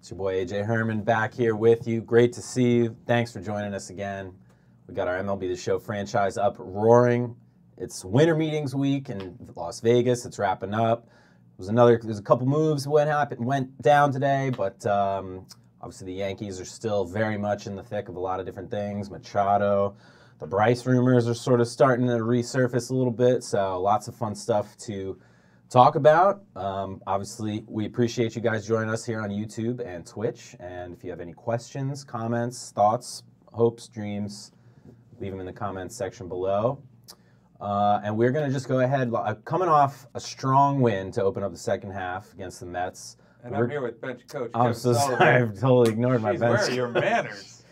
It's your boy AJ Herman back here with you. Great to see you. Thanks for joining us again. We got our MLB The Show franchise up roaring. It's winter meetings week in Las Vegas. It's wrapping up. There's a couple moves went down today, but obviously the Yankees are still very much in the thick of a lot of different things. Machado, the Bryce rumors are sort of starting to resurface a little bit, so lots of fun stuff to talk about. Obviously, we appreciate you guys joining us here on YouTube and Twitch, and if you have any questions, comments, thoughts, hopes, dreams, leave them in the comments section below. And we're going to just go ahead, coming off a strong win to open up the second half against the Mets. And I'm here with bench coach I'm Kevin so Sullivan. sorry, I've totally ignored my bench. Where are your manners?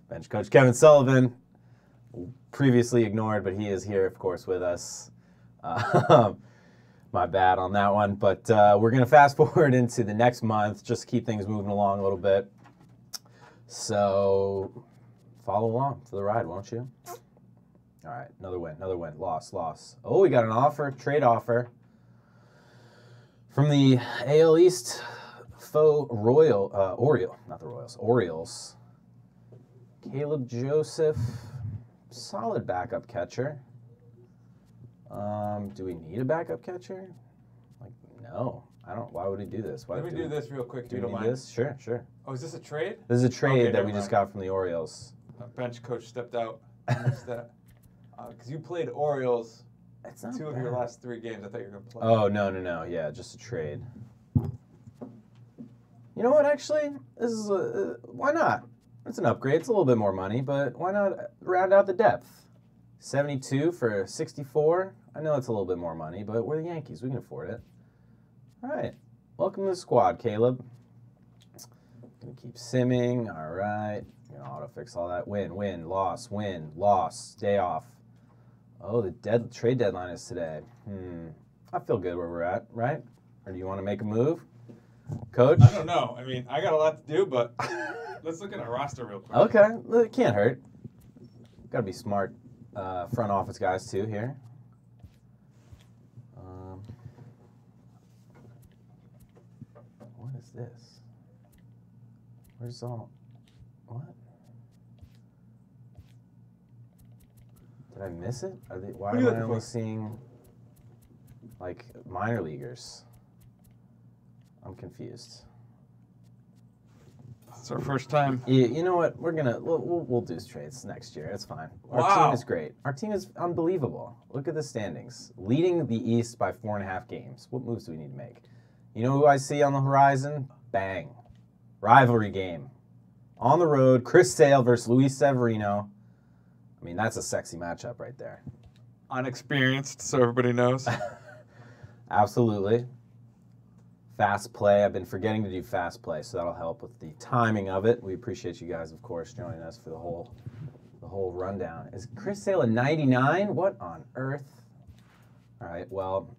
Bench coach Kevin Sullivan, previously ignored, but he is here, of course, with us. My bad on that one, but we're going to fast forward into the next month, just keep things moving along a little bit. So follow along for the ride, won't you? All right, another win, loss. Oh, we got an offer, trade offer from the AL East Orioles. Caleb Joseph, solid backup catcher. Do we need a backup catcher? Like, no. I don't. Why would we do this? Let me do this real quick if you don't mind. This? Sure. Oh, is this a trade? This is a trade Okay, that we just got from the Orioles. Bench coach stepped out. Because you played Orioles It's not two of bad. your last 3 games. I thought you were going to play. Oh, no. Yeah, just a trade. You know what, actually? This is why not? It's an upgrade. It's a little bit more money, but why not round out the depth? 72 for 64. I know it's a little bit more money, but we're the Yankees. We can afford it. All right. Welcome to the squad, Caleb. Gonna keep simming. All right. Gonna auto-fix all that. Win, loss, day off. Oh, the trade deadline is today. I feel good where we're at, right? Or do you want to make a move? Coach? I don't know. I mean, I got a lot to do, but let's look at our roster real quick. Okay. It can't hurt. Got to be smart front office guys, too, here. What is this? Where's all... What? Did I miss it? Why What are you am I looking only for? seeing, like, minor leaguers? I'm confused. It's our first time. You know what? We'll do trades next year. It's fine. Our Wow. team is great. Our team is unbelievable. Look at the standings. Leading the East by 4.5 games. What moves do we need to make? You know who I see on the horizon? Bang. Rivalry game. On the road, Chris Sale versus Luis Severino. I mean, that's a sexy matchup right there. Unexperienced, so everybody knows. Absolutely. Fast play. I've been forgetting to do fast play, so that'll help with the timing of it. We appreciate you guys, of course, joining us for the whole rundown. Is Chris Sale a 99? What on earth? All right, well,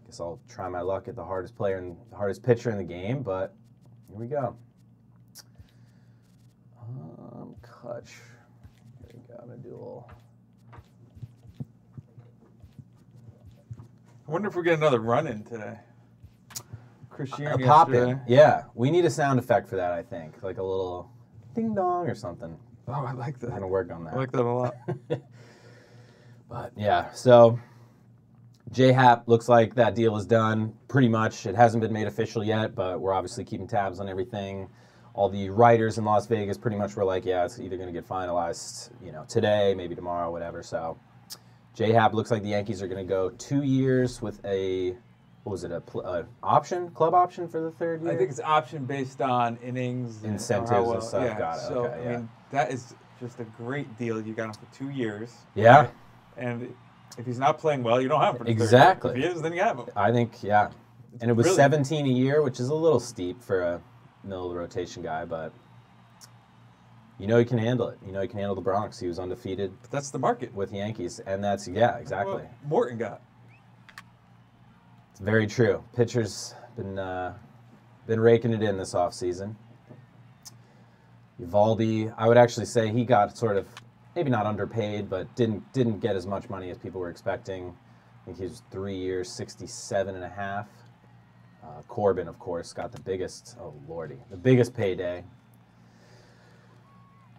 I guess I'll try my luck at the hardest pitcher in the game, but here we go. Kutch. There we go. I'm gonna do a little. I wonder if we get another run-in today. Chris A Sheeran pop yesterday. in. Yeah, we need a sound effect for that, I think. Like a little ding dong or something. Oh, I like I'm that. going to work on that. I like that a lot. But yeah, so J-Hap looks like that deal is done pretty much. It hasn't been made official yet, but we're obviously keeping tabs on everything. All the writers in Las Vegas pretty much were like, yeah, it's either going to get finalized, today, maybe tomorrow, whatever. So J-Hap looks like the Yankees are going to go 2 years with a... What was it, club option for the third year? I think it's option based on innings. Incentives how and stuff. Yeah. Got it. So, Okay, I mean, that is just a great deal. You got him for 2 years. Yeah. Right? And if he's not playing well, you don't have him for the third year. Exactly. If he is, then you have him. I think, yeah. And it was brilliant. 17 a year, which is a little steep for a middle-of-the-rotation guy, but you know he can handle it. You know he can handle the Bronx. He was undefeated But that's the market. with Yankees, and that's, yeah, exactly. What Morton got. It's very true. Pitcher's been raking it in this offseason. Uvalde, I would actually say he got sort of, maybe not underpaid, but didn't get as much money as people were expecting. I think he was 3 years, 67.5. Corbin, of course, got the biggest, oh lordy, the biggest payday.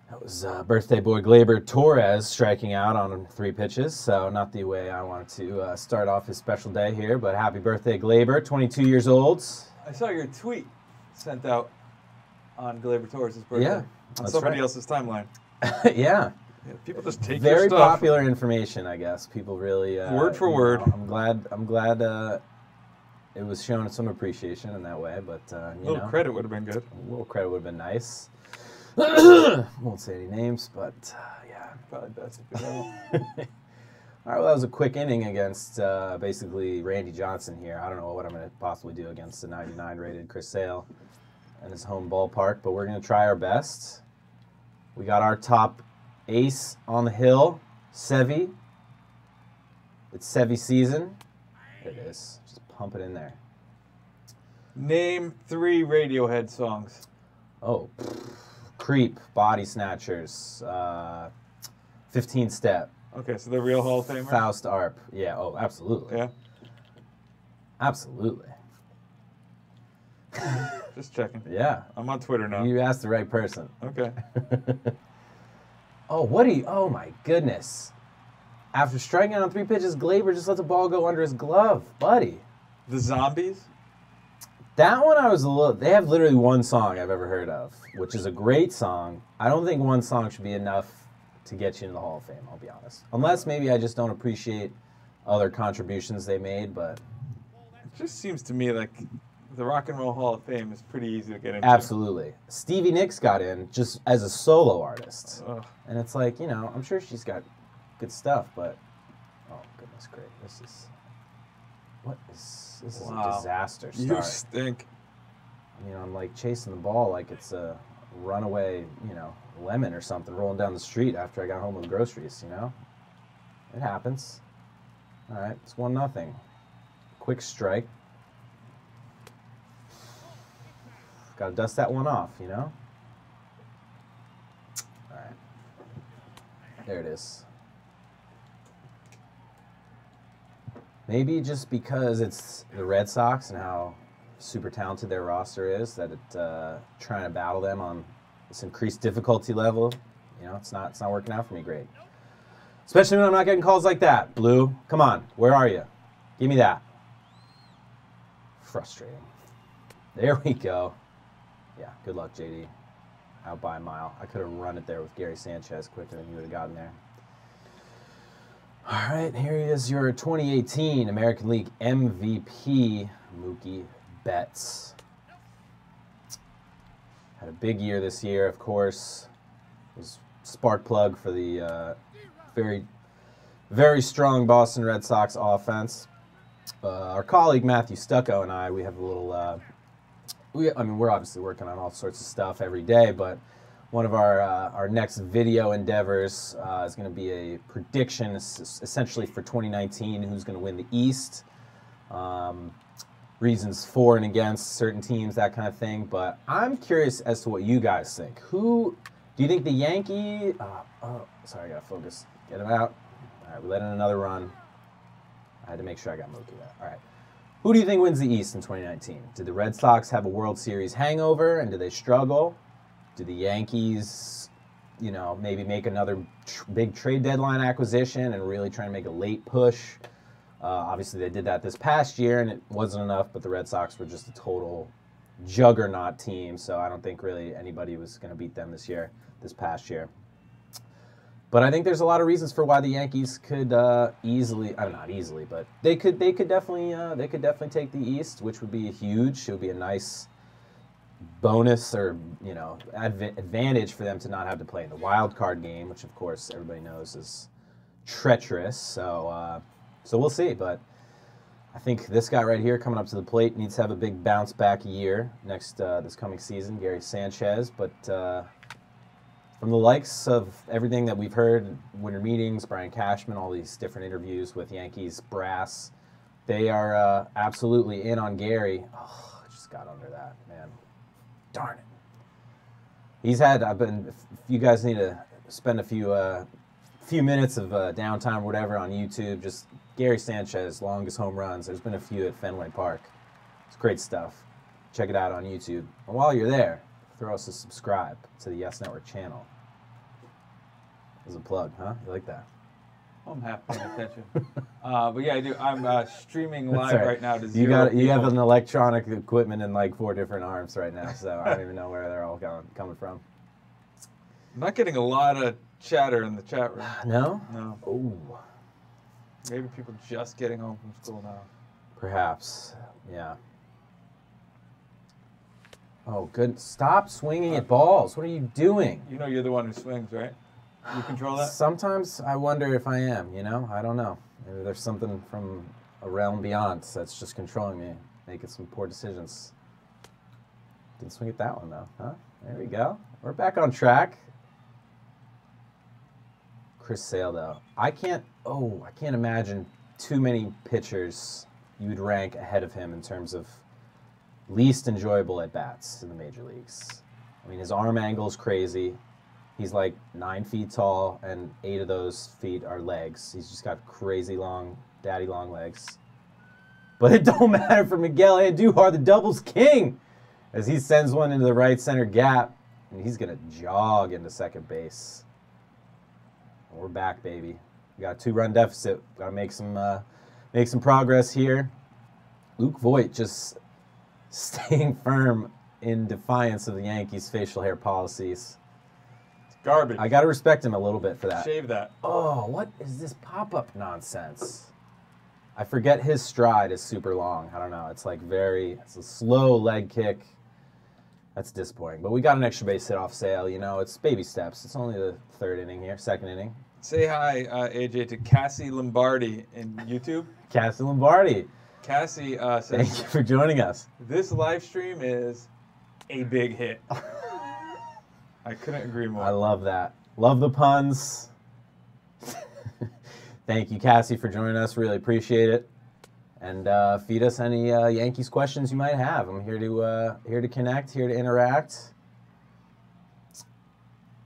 That was birthday boy Gleyber Torres striking out on 3 pitches, so not the way I wanted to start off his special day here, but happy birthday, Gleyber, 22 years old. I saw your tweet sent out on Gleyber Torres' birthday. Yeah, on somebody else's timeline. Yeah. Yeah, people just take Very your stuff. popular information, I guess. People really word for word. I'm glad it was shown some appreciation in that way, but a little credit would have been good. A little credit would have been nice. Won't say any names, but yeah, probably best if you don't. All right, well, that was a quick inning against basically Randy Johnson here. I don't know what I'm going to possibly do against the 99 rated Chris Sale and his home ballpark, but we're going to try our best. We got our top ace on the hill, Sevy. It's Sevy season. There it is. Just pump it in there. Name 3 Radiohead songs. Oh, Creep, Body Snatchers, 15 Step. Okay, so the real Hall of Famer? Faust Arp. Yeah, oh, absolutely. Yeah? Absolutely. Just checking. Yeah. I'm on Twitter now. You asked the right person. Okay. Oh my goodness. After striking out on 3 pitches, Gleyber just let the ball go under his glove. Buddy. The Zombies? That one I was a little... They have literally one song I've ever heard of, which is a great song. I don't think one song should be enough to get you into the Hall of Fame, I'll be honest. Unless maybe I just don't appreciate other contributions they made, but... It just seems to me like the Rock and Roll Hall of Fame is pretty easy to get into. Absolutely. Stevie Nicks got in just as a solo artist. Ugh. And it's like, I'm sure she's got good stuff, but... Oh, goodness great. This is... What is... This is a disaster start. You stink. I'm like chasing the ball like it's a runaway, lemon or something rolling down the street after I got home with groceries, It happens. All right, it's 1-0. Quick strike. Got to dust that one off, All right. There it is. Maybe just because it's the Red Sox and how super talented their roster is, that trying to battle them on this increased difficulty level, it's not working out for me great. Especially when I'm not getting calls like that. Blue, come on, where are you? Give me that. Frustrating. There we go. Yeah, good luck, JD. Out by a mile. I could have run it there with Gary Sanchez quicker than you would have gotten there. All right, here is your 2018 American League MVP, Mookie Betts. Had a big year this year, of course. Was spark plug for the very, very strong Boston Red Sox offense. Our colleague Matthew Stucco and I, we have a little. We're obviously working on all sorts of stuff every day, but one of our next video endeavors is going to be a prediction, essentially for 2019, who's going to win the East, reasons for and against certain teams, that kind of thing. But I'm curious as to what you guys think. Who do you think the Yankees? Sorry, I got to focus. Get him out. All right, we let in another run. I had to make sure I got Mookie there. All right. Who do you think wins the East in 2019? Did the Red Sox have a World Series hangover, and do they struggle? Do the Yankees, maybe make another big trade deadline acquisition and really try and make a late push? Obviously, they did that this past year, and it wasn't enough, but the Red Sox were just a total juggernaut team, so I don't think really anybody was going to beat them this past year. But I think there's a lot of reasons for why the Yankees could easily, not easily, but they could definitely take the East, which would be huge. It would be a nice bonus or advantage for them to not have to play in the wild card game, which of course everybody knows is treacherous. So we'll see. But I think this guy right here coming up to the plate needs to have a big bounce back year this coming season, Gary Sanchez. But from the likes of everything that we've heard, winter meetings, Brian Cashman, all these different interviews with Yankees brass, they are absolutely in on Gary. Oh, I just got under that, man. Darn it. If you guys need to spend a few minutes of downtime or whatever on YouTube, just Gary Sanchez, longest home runs. There's been a few at Fenway Park. It's great stuff. Check it out on YouTube. And while you're there, throw us a subscribe to the Yes Network channel. As a plug, huh? You like that? I'm happy paying attention. But yeah, I do. I'm streaming live right now to You zero. you have an electronic equipment in like 4 different arms right now, so I don't even know where they're all coming from. I'm not getting a lot of chatter in the chat room. No? No. Oh. Maybe people just getting home from school now. Perhaps. Yeah. Oh, good. Stop swinging at balls. What are you doing? You know you're the one who swings, right? You control that? Sometimes I wonder if I am, you know? I don't know. Maybe there's something from a realm beyond that's just controlling me, making some poor decisions. Didn't swing at that one, though, huh? There we go. We're back on track. Chris Sale, though. I can't imagine too many pitchers you'd rank ahead of him in terms of least enjoyable at-bats in the major leagues. I mean, his arm angle is crazy. He's like 9 feet tall, and 8 of those feet are legs. He's just got crazy long, daddy long legs. But it don't matter for Miguel Andujar, the doubles king, as he sends one into the right center gap, and he's going to jog into second base. We're back, baby. We got a 2-run deficit. Got to make some progress here. Luke Voit just staying firm in defiance of the Yankees' facial hair policies. It's garbage. I got to respect him a little bit for that. Shave that. Oh, what is this pop-up nonsense? I forget his stride is super long. I don't know. It's like it's a slow leg kick. That's disappointing. But we got an extra base hit off Sale. You know, it's baby steps. It's only the 3rd inning here, 2nd inning. Say hi, AJ, to Cassie Lombardi in YouTube. Cassie Lombardi. Cassie says, Thank you for joining us. This live stream is a big hit. I couldn't agree more. I love that. Love the puns. Thank you, Cassie, for joining us. Really appreciate it. And feed us any Yankees questions you might have. I'm here to connect, here to interact.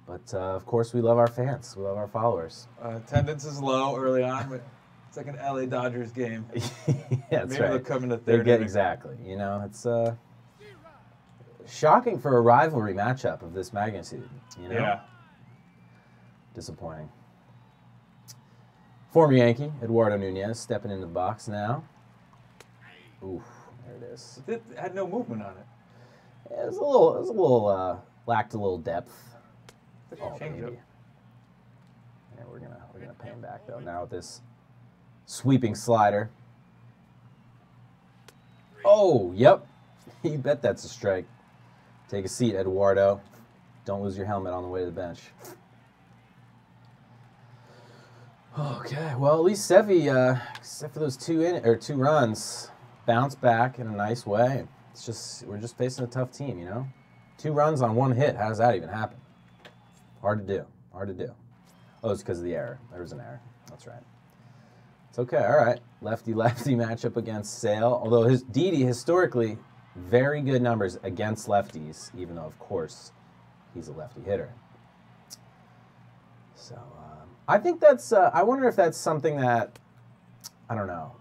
But of course, we love our fans. We love our followers. Attendance is low early on, but it's like an LA Dodgers game. Yeah, that's Maybe right. they'll come in the 3rd They inning. exactly. You know, it's shocking for a rivalry matchup of this magnitude. You know? Yeah. Disappointing. Former Yankee Eduardo Nunez stepping into the box now. Oof, there it is. It had no movement on it. Yeah, it was a little lacked a little depth. It's like a change-up. Baby. Yeah, we're gonna pay him back though. Now with this sweeping slider. Oh, yep. You bet that's a strike. Take a seat, Eduardo. Don't lose your helmet on the way to the bench. Okay, well at least Sevi, except for those 2 runs, bounced back in a nice way. We're just facing a tough team, you know. 2 runs on 1 hit. How does that even happen? Hard to do. Hard to do. Oh, it's because of the error. There was an error. That's right. It's okay. All right. Lefty-lefty matchup against Sale. Although Didi historically very good numbers against lefties, even though of course he's a lefty hitter. So I think that's. I wonder if that's something that I don't know.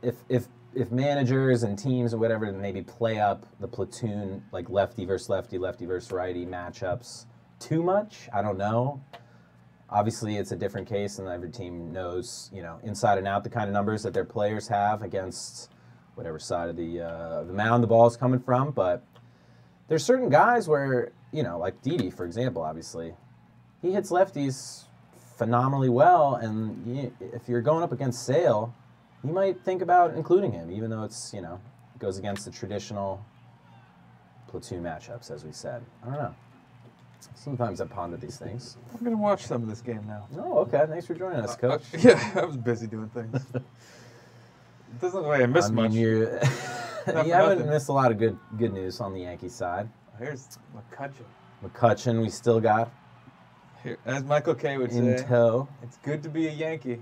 If managers and teams or whatever maybe play up the platoon like lefty versus righty matchups too much. I don't know. Obviously, it's a different case, and every team knows, you know, inside and out the kind of numbers that their players have against whatever side of the mound the ball is coming from. But there's certain guys where, you know, like Didi, for example, obviously, he hits lefties phenomenally well, and if you're going up against Sale, you might think about including him, even though it's, you know, goes against the traditional platoon matchups, as we said. I don't know. Sometimes I ponder these things. I'm going to watch some of this game now. Oh, okay. Thanks for joining us, Coach. Yeah, I was busy doing things. It doesn't look like I missed much. You Not for haven't nothing. missed a lot of good news on the Yankee side. Here's McCutcheon. McCutcheon, we still got Here, as Michael Kay would in say, tow. it's good to be a Yankee.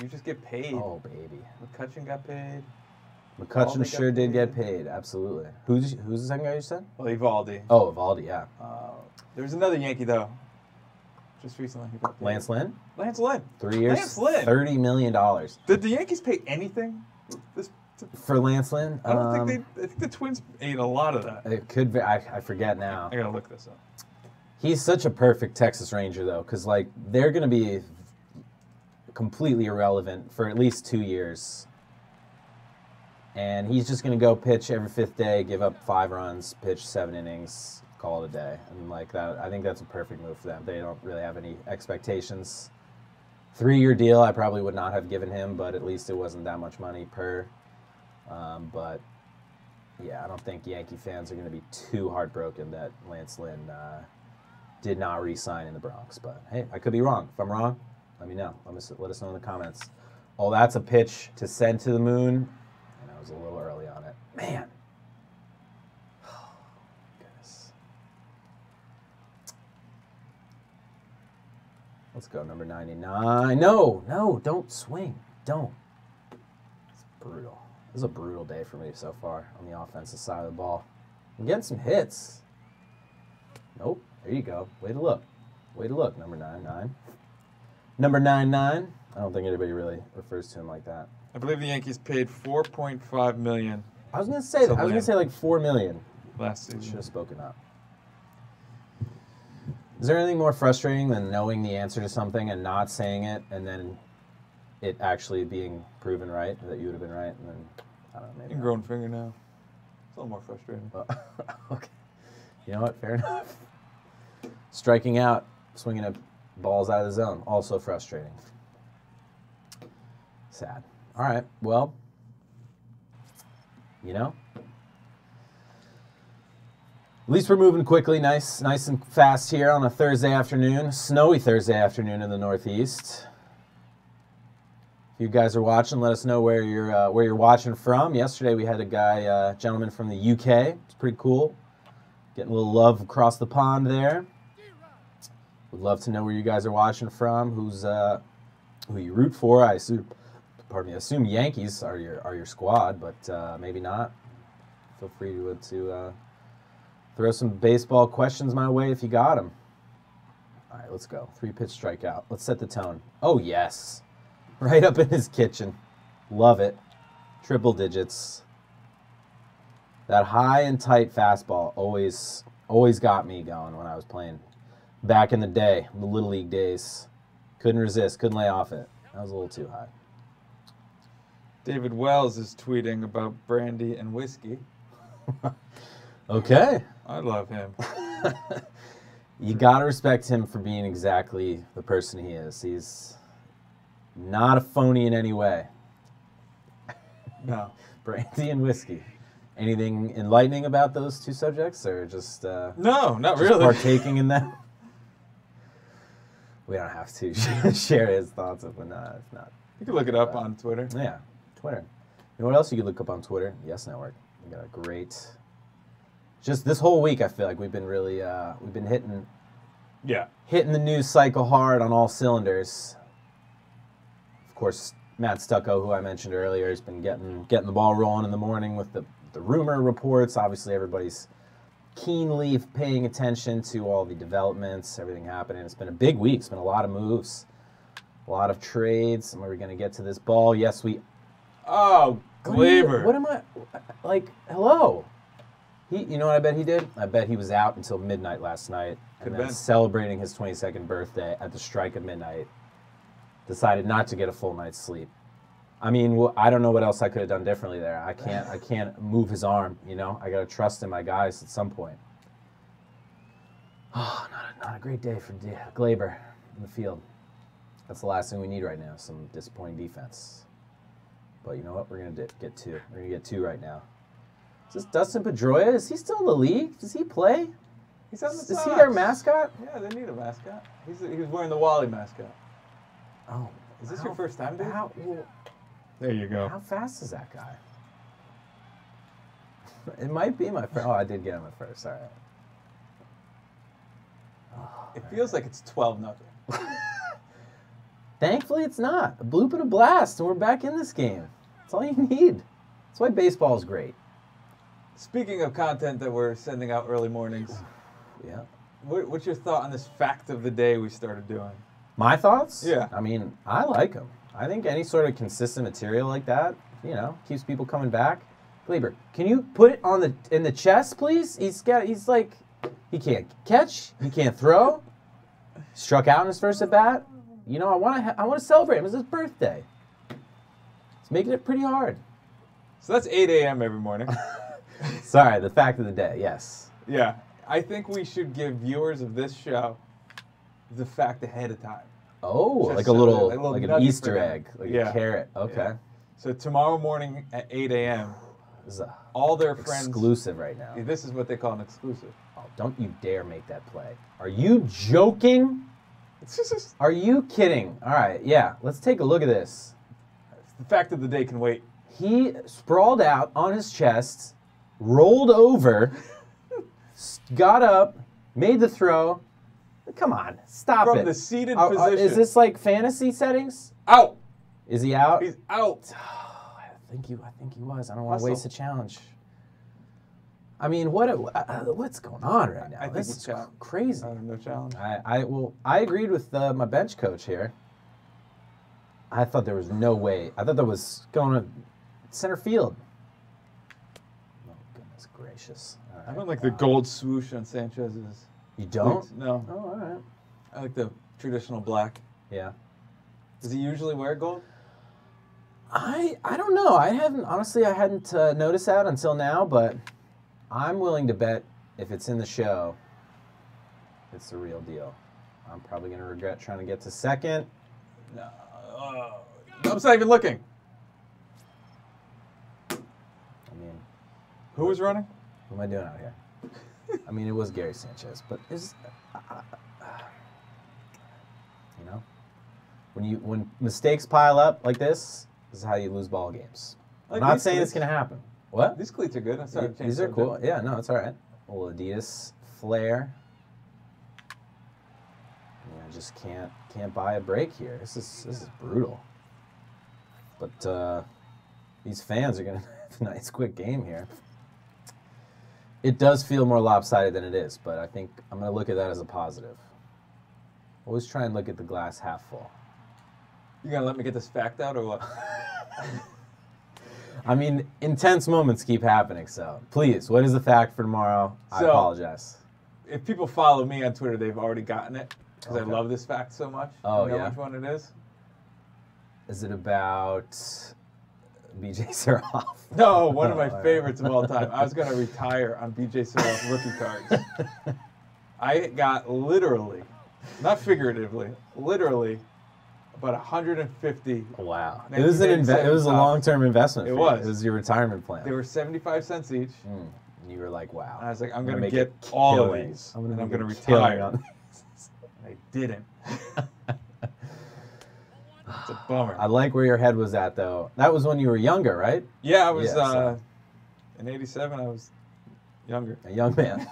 You just get paid. Oh, baby. McCutcheon got paid. McCutcheon Evaldi sure got did get paid. paid. Absolutely. Who's the second guy you said? Well, Evaldi. Oh, Evaldi, yeah. There's another Yankee, though. Just recently he got paid. Lance Lynn? Lance Lynn. 3 years, Lance Lynn. $30 million. Did the Yankees pay anything to for Lance Lynn? I don't think I think the Twins ate a lot of that. It could be. I forget now. I gotta look this up. He's such a perfect Texas Ranger, though, because like they're going to be completely irrelevant for at least 2 years. And he's just going to go pitch every 5th day, give up 5 runs, pitch 7 innings, call it a day. And like that, I think that's a perfect move for them. They don't really have any expectations. 3-year deal, I probably would not have given him, but at least it wasn't that much money per. But yeah, I don't think Yankee fans are going to be too heartbroken that Lance Lynn did not re-sign in the Bronx. But hey, I could be wrong. If I'm wrong, let me know. Let us know in the comments. Oh, that's a pitch to send to the moon. I was a little early on it. Man. Oh, goodness. Let's go, number 99. No, don't swing. Don't. It's brutal. This is a brutal day for me so far on the offensive side of the ball. I'm getting some hits. Nope. There you go. Way to look. Way to look, number 99. Number 99. I don't think anybody really refers to him like that. I believe the Yankees paid $4.5 million. I was gonna say like $4 million last season. Should have spoken up. Is there anything more frustrating than knowing the answer to something and not saying it, and then it actually being proven right that you would have been right, and then I don't know, maybe. Ingrown fingernail. It's a little more frustrating. Okay. You know what? Fair enough. Striking out, swinging at balls out of the zone, also frustrating. Sad. All right, well, you know, at least we're moving quickly, nice and fast here on a Thursday afternoon, snowy Thursday afternoon in the Northeast. If you guys are watching, let us know where you're watching from. Yesterday we had a gentleman from the UK. It's pretty cool, getting a little love across the pond there. Would love to know where you guys are watching from. Who you root for? I assume Yankees are your squad, but maybe not. Feel free to throw some baseball questions my way if you got them. All right, let's go. 3-pitch strikeout. Let's set the tone. Oh, yes. Right up in his kitchen. Love it. Triple digits. That high and tight fastball always got me going when I was playing. Back in the day, the Little League days. Couldn't resist, couldn't lay off it. That was a little too high. David Wells is tweeting about brandy and whiskey. Okay. I love him. You gotta respect him for being exactly the person he is. He's not a phony in any way. No. Brandy and whiskey. Anything enlightening about those two subjects, or just no, not just really. partaking in them? We don't have to share his thoughts if not. You can look it up on Twitter. Yeah, Twitter. You know what else you could look up on Twitter? Yes Network. We got a great. Just this whole week, I feel like we've been really hitting the news cycle hard on all cylinders. Of course, Matt Stucco, who I mentioned earlier, has been getting the ball rolling in the morning with the rumor reports. Obviously, everybody's keenly paying attention to all the developments, everything happening. It's been a big week. It's been a lot of moves, a lot of trades. Are we going to get to this ball? Yes, we. Oh, Glaber. What am I like? Hello. You know what I bet he did? I bet he was out until midnight last night, and then celebrating his 22nd birthday at the strike of midnight. Decided not to get a full night's sleep. I mean, I don't know what else I could have done differently there. I can't move his arm. You know, I gotta trust in my guys at some point. Oh, not a great day for Glaber in the field. That's the last thing we need right now. Some disappointing defense. But you know what? We're gonna get two. We're gonna get two right now. Is this Dustin Pedroia? Is he still in the league? Does he play? He's on the Sox. Is he their mascot? Yeah, they need a mascot. He was wearing the Wally mascot. Oh, is this your first time, dude? Well, there you go. How fast is that guy? It might be my first. Oh, I did get him at first. All right. Oh, it feels like it's 12-0. Thankfully, it's not. A bloop and a blast, and we're back in this game. That's all you need. That's why baseball is great. Speaking of content that we're sending out early mornings, yeah. What's your thought on this fact of the day we started doing? My thoughts? Yeah. I mean, I like them. I think any sort of consistent material like that you know, keeps people coming back. Gleyber, can you put it on in the chest, please? He's like, he can't catch, he can't throw. Struck out in his first at bat. You know, I want to celebrate him. It's his birthday. It's making it pretty hard. So that's 8 a.m. every morning. Sorry, the fact of the day. Yes. Yeah, I think we should give viewers of this show the fact ahead of time. Oh, Just like so a little, that- like like a an nugget Easter for them. egg, like Yeah. a carrot. Okay. Yeah. So tomorrow morning at 8 a.m., This is a all their friends. exclusive right now. This is what they call an exclusive. Oh, don't you dare make that play. Are you joking? It's just Are you kidding? All right, yeah. Let's take a look at this. the fact of the day can wait. He sprawled out on his chest, rolled over, got up, made the throw. Come on, stop From it. the seated position. Is this like fantasy settings? Out. Is he out? He's out. I think he was. I don't want to Hustle. waste a challenge. I mean, what's going on right now? I think This it's is challenge. crazy. No challenge. I agreed with my bench coach here. I thought there was no way. I thought that was going to center field. Oh, goodness gracious. All I right. don't like the gold swoosh on Sanchez's. You don't? No. Oh, all right. I like the traditional black. Yeah. Does he usually wear gold? I don't know. I hadn't noticed that until now, but I'm willing to bet if it's in the show, it's the real deal. I'm probably going to regret trying to get to second. No. I'm not even looking. I mean, Who was running? what am I doing out here? I mean, it was Gary Sanchez, but you know, when mistakes pile up like this is how you lose ball games. I'm Like not these saying cleats. it's going to happen. What? These cleats are good. I'm sorry. to change These are subject. cool. Yeah, no, it's all right. A little Adidas flare. I just can't buy a break here. This is brutal. But these fans are gonna have a nice quick game here. It does feel more lopsided than it is, but I think I'm gonna look at that as a positive. Always try and look at the glass half full. You gonna let me get this fact out or what? I mean, intense moments keep happening, so please, what is the fact for tomorrow? I So- apologize. If people follow me on Twitter, they've already gotten it because Okay. I love this fact so much. Oh, you know yeah? which one it is? Is it about BJ Surhoff? No, one of my all right. favorites of all time. I was gonna retire on BJ Surhoff rookie cards. I got literally, not figuratively, literally, about 150. Wow. It 1987 was a top. long-term investment. It for was. you. It was your retirement plan. They were 75 cents each. And you were like, wow. And I was like, I'm I'm gonna make get a all of killing. these, I'm and I'm make gonna a killing retire. on- And I didn't. It's a bummer. I like where your head was at, though. That was when you were younger, right? Yeah, I was Yeah, so- in '87. I was younger, A young man.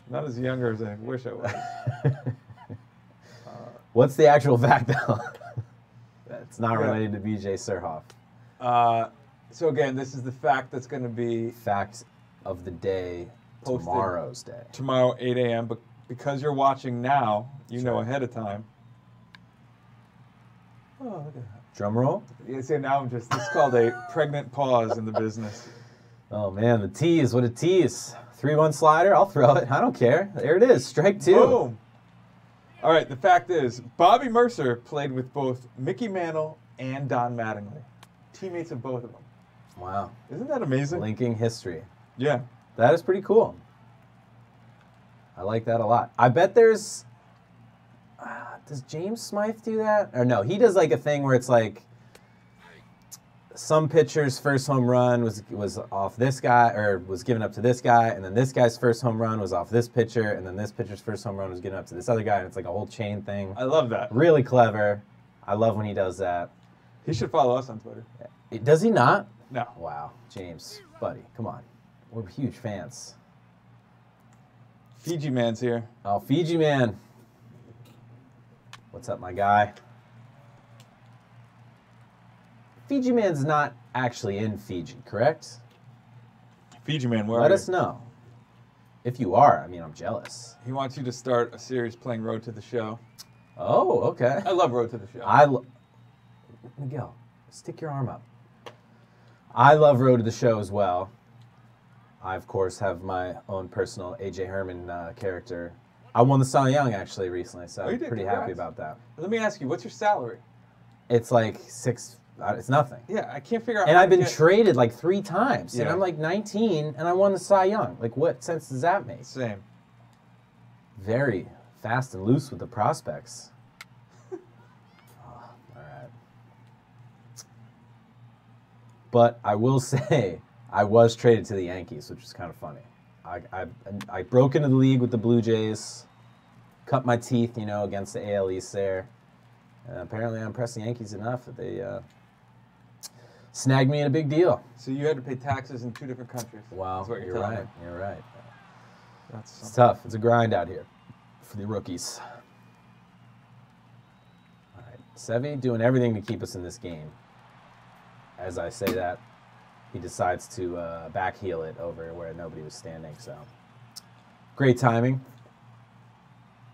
not as younger as I wish I was. What's the actual fact, though? That's not Yeah. related to BJ Surhoff. So again, this is the fact that's going to be Fact of the day, Posted. tomorrow's day. tomorrow 8 a.m. But because you're watching now, you know Sure. ahead of time. Oh, look at that. Drum roll. You see, now I'm just. This is called a pregnant pause in the business. Oh, man, the tease. What a tease. 3-1 slider. I'll throw it. I don't care. There it is. Strike two. Boom. All right. The fact is, Bobby Mercer played with both Mickey Mantle and Don Mattingly, teammates of both of them. Wow. Isn't that amazing? Linking history. Yeah. That is pretty cool. I like that a lot. I bet there's... does James Smythe do that? Or no, he does like a thing where it's like some pitcher's first home run was off this guy, or was given up to this guy, and then this guy's first home run was off this pitcher, and then this pitcher's first home run was given up to this other guy, and it's like a whole chain thing. I love that. Really clever. I love when he does that. He should follow us on Twitter. Does he not? No. Wow. James, buddy, come on. We're huge fans. Fiji Man's here. Oh, Fiji Man. What's up, my guy? Fiji Man's not actually in Fiji, correct? Fiji Man, where Let are us you? know. If you are, I mean, I'm jealous. He wants you to start a series playing Road to the Show. Oh, okay. I love Road to the Show. Miguel, stick your arm up. I love Road to the Show as well. I, of course, have my own personal A.J. Herman character. I won the Cy Young, actually, recently, so I'm pretty happy about that. Let me ask you, what's your salary? It's like it's nothing. Yeah, I can't figure out And I've been traded like 3 times, and Yeah. I'm like 19, and I won the Cy Young. Like, what sense does that make? Same. Very fast and loose with the prospects. Oh, all right. But I will say, I was traded to the Yankees, which is kind of funny. I broke into the league with the Blue Jays, cut my teeth, against the AL East there. And apparently I impressed the Yankees enough that they snagged me in a big deal. So you had to pay taxes in 2 different countries. Wow, That's what you're telling right. me. You're right. That's It's tough. It's a grind out here for the rookies. All right, Sevy doing everything to keep us in this game. As I say that, he decides to backheel it over where nobody was standing. So great timing.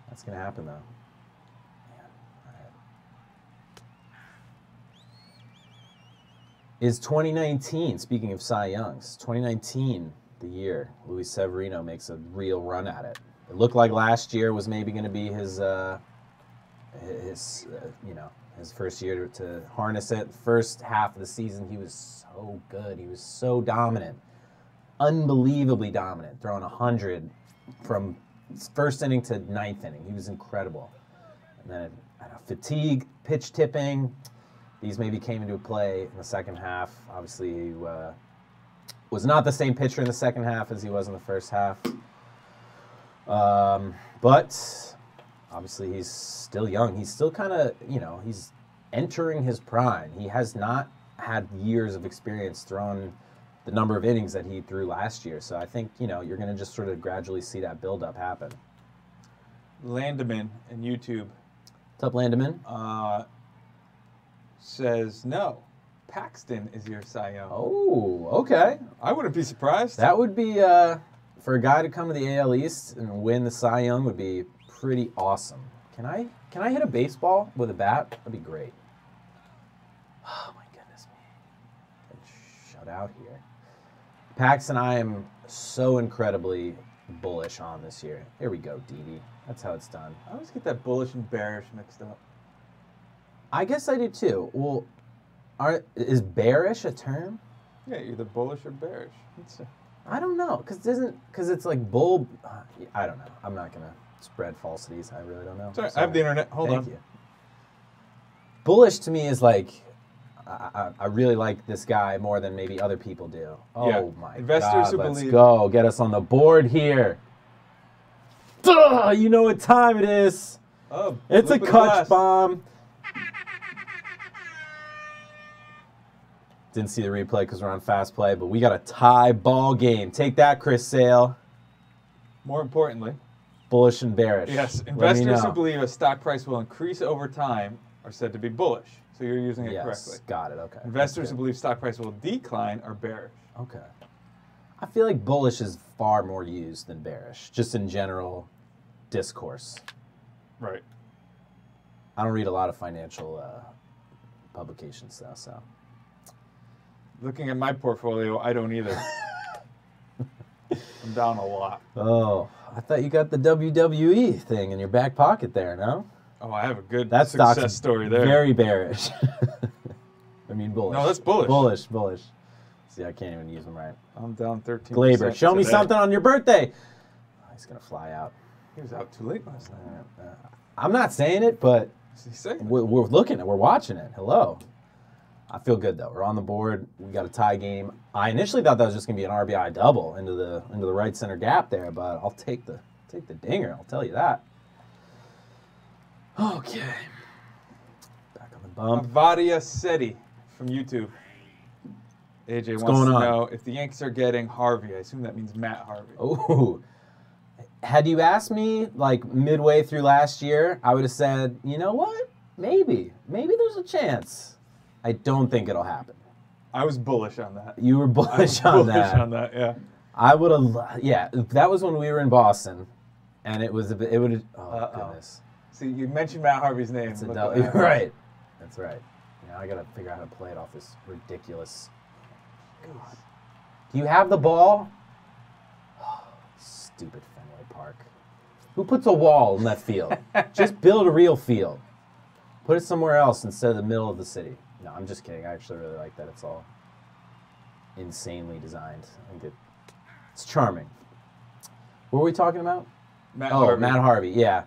That's gonna happen though. Man, all right. Is 2019, speaking of Cy Youngs, 2019 the year Luis Severino makes a real run at it? It looked like last year was maybe going to be his first year to harness it. First half of the season, he was so good. He was so dominant, unbelievably dominant, throwing 100 from first inning to 9th inning. He was incredible. And then fatigue, pitch tipping. These maybe came into play in the second half. Obviously, he was not the same pitcher in the second half as he was in the first half. But obviously, he's still young. He's still kind of, he's entering his prime. He has not had years of experience throwing the number of innings that he threw last year. So I think, you're going to just sort of gradually see that buildup happen. Landaman in YouTube. What's up, Landaman? Says no. Paxton is your Cy Young. Oh, okay. I wouldn't be surprised. That would be, for a guy to come to the AL East and win the Cy Young would be pretty awesome. Can I hit a baseball with a bat? That'd be great. Oh my goodness me. Shut out here. Paxton, I am so incredibly bullish on this year. Here we go, Didi. That's how it's done. I always get that bullish and bearish mixed up. I guess I do too. Well, is bearish a term? Yeah, either bullish or bearish. I don't know, because it's like bull. I don't know. I'm not gonna spread falsities. I really don't know. Sorry, I have the internet. Hold on. Thank you. Bullish to me is like I really like this guy more than maybe other people do. Oh Yeah. my Investors God! who Let's believe- go. Get us on the board here. Duh, you know what time it is. Oh, It's a loop of the clutch glass. bomb. Didn't see the replay because we're on fast play, but we got a tie ball game. Take that, Chris Sale. More importantly, Bullish and bearish. yes, Let me investors know. who believe a stock price will increase over time are said to be bullish. So you're using it Yes, correctly. got it. Okay. Investors That's who believe stock price will decline are bearish. good. Okay. I feel like bullish is far more used than bearish, just in general discourse. Right. I don't read a lot of financial publications though, so. Looking at my portfolio, I don't either. I'm down a lot. Oh, I thought you got the WWE thing in your back pocket there, no? Oh, I have a good That success stock's story there. very bearish. I mean bullish. No, that's bullish. Bullish. See, I can't even use them right. I'm down 13%. Glaber, show me today. something on your birthday. Oh, he's going to fly out. He was out too late last night. I'm not saying it, but Is he saying? we're looking at it. We're watching it. Hello. I feel good, though. We're on the board. We got a tie game. I initially thought that was just going to be an RBI double into the right center gap there, but I'll take the dinger. I'll tell you that. Okay. Back on the bump. Avadia Seti from YouTube. AJ wants going to on? know if the Yankees are getting Harvey. I assume that means Matt Harvey. Oh. Had you asked me like midway through last year, I would have said, you know what? Maybe there's a chance. I don't think it'll happen. I was bullish on that. You were I was bullish on that. on that, yeah. I would have, yeah. That was when we were in Boston, and it would. Oh goodness. See, you mentioned Matt Harvey's name. It's a Look double. what happened. Right. That's right. Now I gotta figure out how to play it off this ridiculous God. Do you have the ball? Stupid Fenway Park. Who puts a wall in left field? Just build a real field. Put it somewhere else instead of the middle of the city. No, I'm just kidding. I actually really like that. It's all insanely designed. I think it's charming. What were we talking about? Matt Harvey. Matt Harvey. Yeah.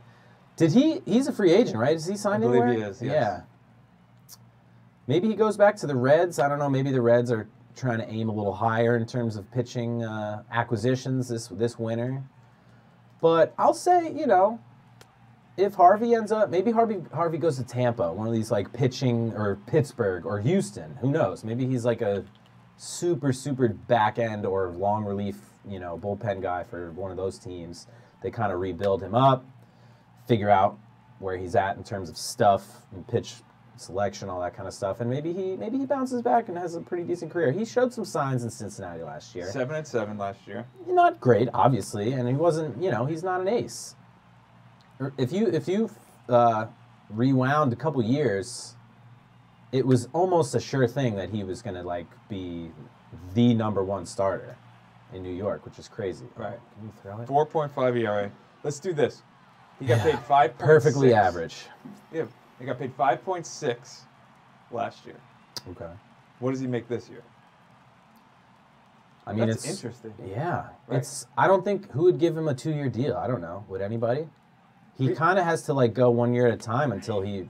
He's a free agent, right? Is he signed anywhere? I believe he is, yes. Yeah. Maybe he goes back to the Reds. I don't know. Maybe the Reds are trying to aim a little higher in terms of pitching acquisitions this winter. But I'll say, if Harvey ends up, maybe Harvey goes to Tampa, one of these like pitching, or Pittsburgh or Houston. Who knows? Maybe he's like a super back end or long relief, bullpen guy for one of those teams. They kind of rebuild him up, figure out where he's at in terms of stuff and pitch selection, all that kind of stuff, and maybe he bounces back and has a pretty decent career. He showed some signs in Cincinnati last year. 7-7 last year. Not great, obviously, and he wasn't. He's not an ace. If you rewound a couple years, it was almost a sure thing that he was going to be the #1 starter in New York, which is crazy. Right. Can you throw it? 4.5 ERA. Let's do this. He got paid 5.6. Perfectly average. Yeah. He got paid 5.6 last year. Okay. What does he make this year? I mean, That's it's interesting. Yeah. Right. I don't think who would give him a 2-year deal. I don't know. Would anybody? He kind of has to go 1 year at a time until he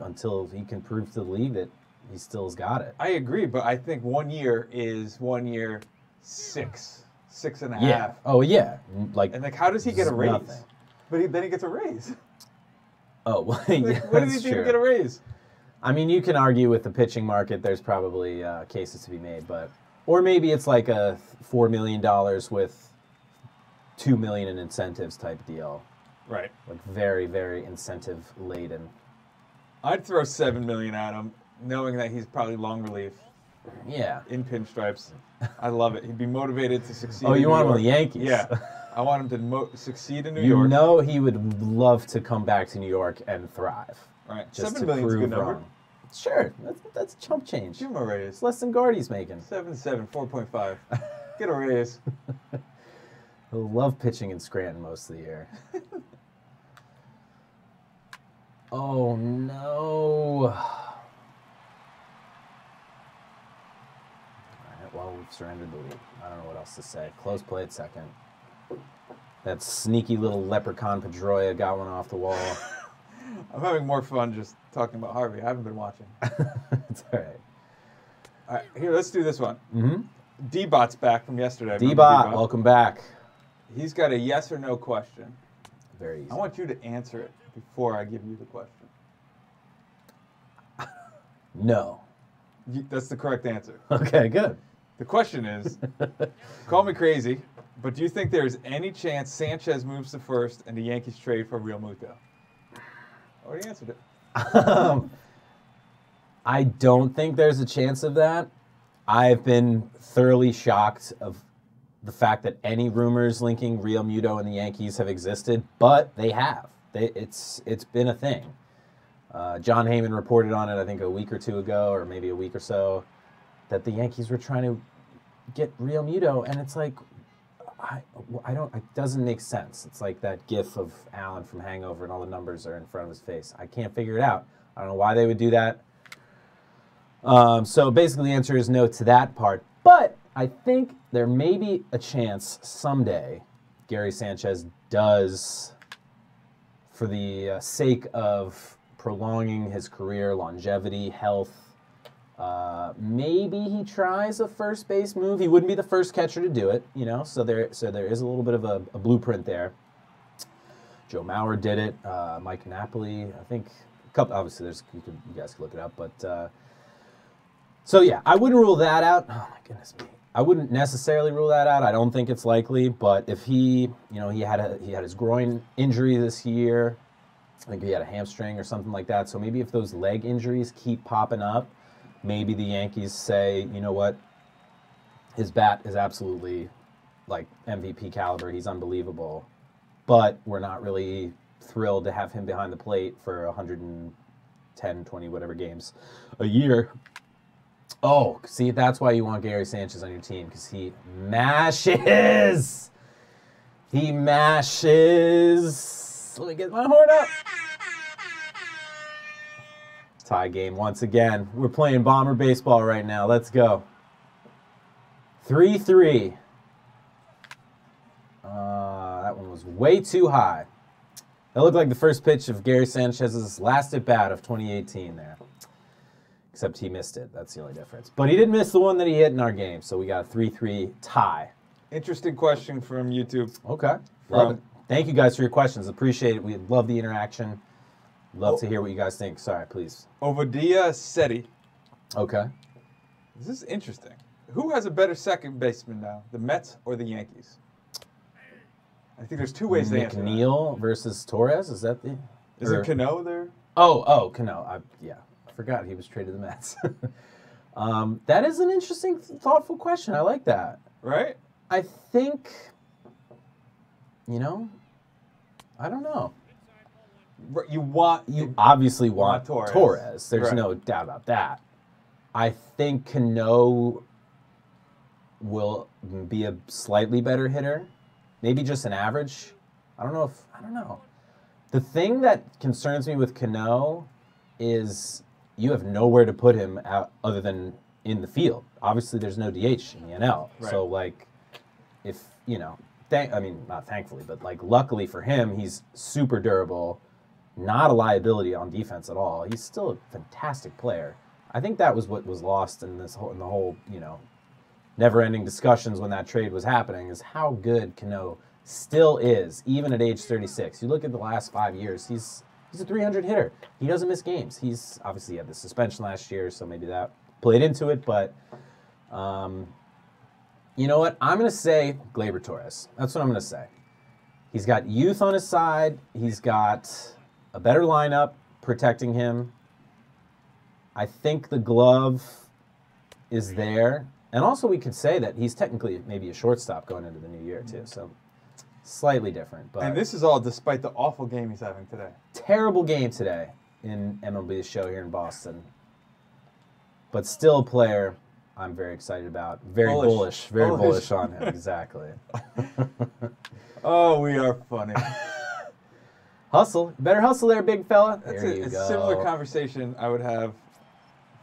can prove to the league that he still's got it. I agree, but I think 1 year is 1 year 6.5. Yeah. Oh yeah. And how does he get a raise? Nothing. But then he gets a raise. Oh, well, yeah, What does he that's do to true. get a raise? I mean, you can argue with the pitching market. There's probably cases to be made, or maybe it's like a $4 million with $2 million in incentives type deal. Right. Like very, very incentive laden. I'd throw $7 million at him, knowing that he's probably long relief Yeah. in pinstripes. I love it. He'd be motivated to succeed. Oh, in you New want him on York. the Yankees? Yeah. I want him to succeed in New You York. know he would love to come back to New York and thrive. Right. Just $7 to million's a prove good number. wrong. Sure. That's chump change. Give him a raise. It's less than Guardy's making. 7.7, 4.5. Get a raise. He'll love pitching in Scranton most of the year. Oh, no. All right, well, we've surrendered the lead. I don't know what else to say. Close play at second. That sneaky little leprechaun Pedroia got one off the wall. I'm having more fun just talking about Harvey. I haven't been watching. It's all right. All right, here, let's do this one. Mm-hmm. D-Bot's back from yesterday. D-Bot, welcome back. He's got a yes or no question. Very easy. I want you to answer it before I give you the question. No. That's the correct answer. Okay, good. The question is, call me crazy, but do you think there's any chance Sanchez moves to first and the Yankees trade for Real Muto? Already answered it. I don't think there's a chance of that. I've been thoroughly shocked of the fact that any rumors linking Real Muto and the Yankees have existed, but they have. It's been a thing. John Heyman reported on it, I think, a week or two ago, or maybe a week or so, that the Yankees were trying to get Real Muto, and it's like, I don't. It doesn't make sense. It's like that GIF of Alan from Hangover, and all the numbers are in front of his face. I can't figure it out. I don't know why they would do that. So basically, the answer is no to that part. But I think there may be a chance someday Gary Sanchez does, for the sake of prolonging his career, longevity, health, maybe he tries a first base move. He wouldn't be the first catcher to do it, So there is a little bit of a blueprint there. Joe Mauer did it. Mike Napoli, I think. Obviously, you guys can look it up, but. So yeah, I wouldn't rule that out. Oh my goodness me. I wouldn't necessarily rule that out. I don't think it's likely, but if he had his groin injury this year, I think he had a hamstring or something like that. So maybe if those leg injuries keep popping up, maybe the Yankees say, you know what, his bat is absolutely like MVP caliber. He's unbelievable, but we're not really thrilled to have him behind the plate for 110, 20, whatever games a year. Oh, see, that's why you want Gary Sanchez on your team, because he mashes. He mashes. Let me get my horn up. Tie game once again. We're playing Bomber baseball right now. Let's go. 3-3. That one was way too high. That looked like the first pitch of Gary Sanchez's last at-bat of 2018 there. Except he missed it. That's the only difference. But he did miss the one that he hit in our game, so we got a 3-3 tie. Interesting question from YouTube. Okay. Love it. Thank you guys for your questions. Appreciate it. We love the interaction. Love to hear what you guys think. Sorry, please. Ovadia Seti. Okay. This is interesting. Who has a better second baseman now, the Mets or the Yankees? I think there's two ways to answer that. McNeil versus Torres? Is that the... Is it Cano there? Oh, Cano. Yeah. I forgot he was traded to the Mets. That is an interesting, thoughtful question. I like that. Right? I think, I don't know. You obviously want Torres. There's right. no doubt about that. I think Cano will be a slightly better hitter. Maybe just an average. I don't know. The thing that concerns me with Cano is you have nowhere to put him out other than in the field. Obviously, there's no DH in the NL. Right. So, not thankfully, but luckily for him, he's super durable, not a liability on defense at all. He's still a fantastic player. I think that was what was lost in the whole never-ending discussions when that trade was happening, is how good Cano still is, even at age 36. You look at the last 5 years, he's a 300 hitter. He doesn't miss games. He's obviously had the suspension last year, so maybe that played into it, but you know what? I'm going to say Gleyber Torres. That's what I'm going to say. He's got youth on his side. He's got a better lineup protecting him. I think the glove is there. And also we could say that he's technically maybe a shortstop going into the new year too. So slightly different. But and this is all despite the awful game he's having today. Terrible game today in MLB The Show here in Boston. But still a player I'm very excited about. Very bullish. Very bullish on him. Exactly. Oh, we are funny. Hustle. You better hustle there, big fella. That's there you a go. similar conversation I would have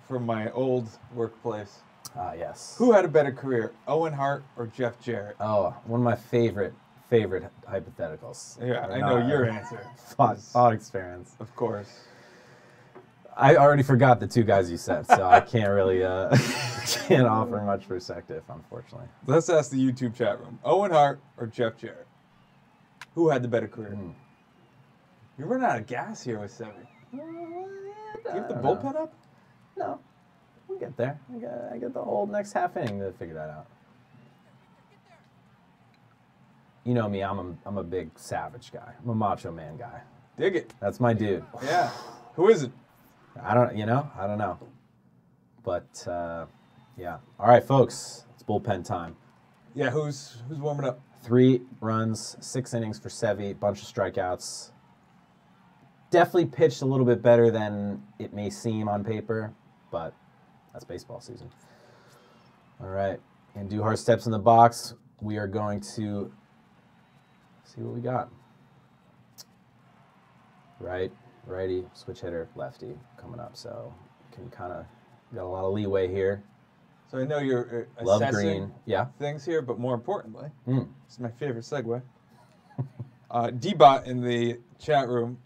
from my old workplace. Ah, yes. Who had a better career, Owen Hart or Jeff Jarrett? Oh, one of my favorite hypotheticals. Yeah, I know your answer. Thought experience. Of course. I already forgot the two guys you said, so I can't really can't offer much perspective, unfortunately. Let's ask the YouTube chat room. Owen Hart or Jeff Jarrett? Who had the better career? You're running out of gas here with Sevi. You have the bullpen up? No. We'll get there. I get the whole next half inning to figure that out. You know me, I'm a big savage guy. I'm a macho man guy. Dig it. That's my dude. Yeah. Who is it? I don't know. But yeah. All right, folks. It's bullpen time. Yeah, who's warming up? 3 runs, 6 innings for Sevi, bunch of strikeouts. Definitely pitched a little bit better than it may seem on paper, but that's baseball season. All right. And Duhar steps in the box. We are going to see what we got. Righty, switch hitter, lefty coming up. So can kind of got a lot of leeway here. So I know you're Love assessing green. things here, but more importantly, this is my favorite segue. D-Bot in the chat room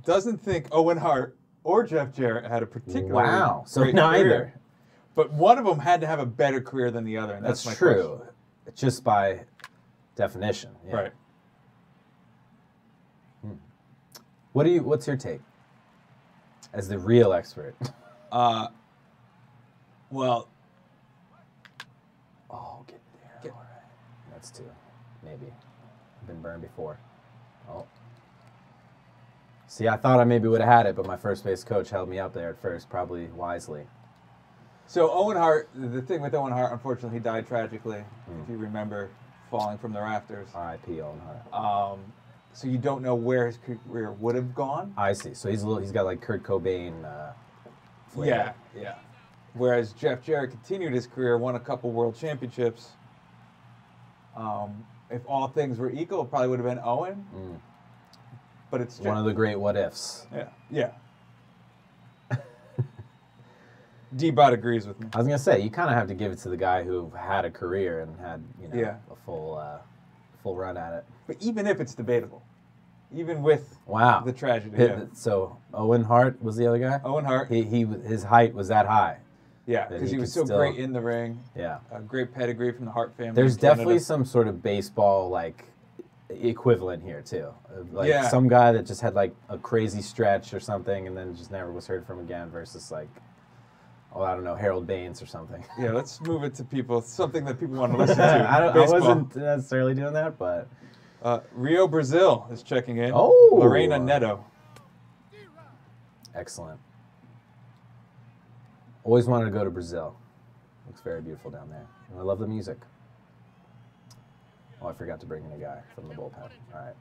doesn't think Owen Hart or Jeff Jarrett had a particularly great neither. career. But one of them had to have a better career than the other, and that's my true. question. Just by definition. Yeah. Right. What's your take as the real expert? Well. Oh, get there. All right. That's 2. Maybe. Been burned before. Oh. See, I thought I maybe would have had it, but my first base coach held me up there at first, probably wisely. So Owen Hart, the thing with Owen Hart, unfortunately, he died tragically. If you remember, falling from the rafters. R.I.P. Owen Hart. So you don't know where his career would have gone. I see. So he's got like Kurt Cobain. Yeah. Whereas Jeff Jarrett continued his career, won a couple world championships. If all things were equal, it probably would have been Owen. But it's one of the great what ifs. Yeah. D-Bot agrees with me. I was gonna say you kind of have to give it to the guy who had a career and had a full run at it. But even if it's debatable, even with the tragedy, So Owen Hart was the other guy. Owen Hart. His height was that high. Yeah, because he was so great in the ring. Yeah, a great pedigree from the Hart family. There's definitely some sort of baseball equivalent here too. Some guy that just had a crazy stretch or something and then just never was heard from again versus I don't know, Harold Baines or something. Yeah, let's move it to something that people want to listen to. I wasn't necessarily doing that, but Rio Brazil is checking in. Oh, Lorena Neto. Excellent. Always wanted to go to Brazil. Looks very beautiful down there. And I love the music. Oh, I forgot to bring in a guy from the bullpen. All right.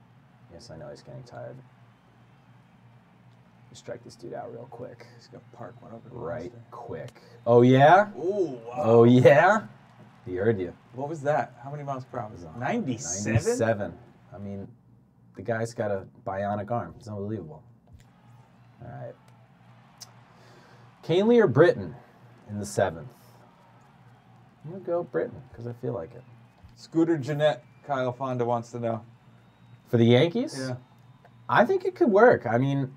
Yes, I know he's getting tired. Strike this dude out real quick. He's going to park one over right quick. Oh, yeah? Oh, wow. Oh, yeah? He heard you. What was that? How many miles per hour was it? 97? 97. I mean, the guy's got a bionic arm. It's unbelievable. All right. Canely or Britton in the 7th? I'm going to go Britton because I feel like it. Scooter Jeanette, Kyle Fonda wants to know. For the Yankees? Yeah. I think it could work. I mean,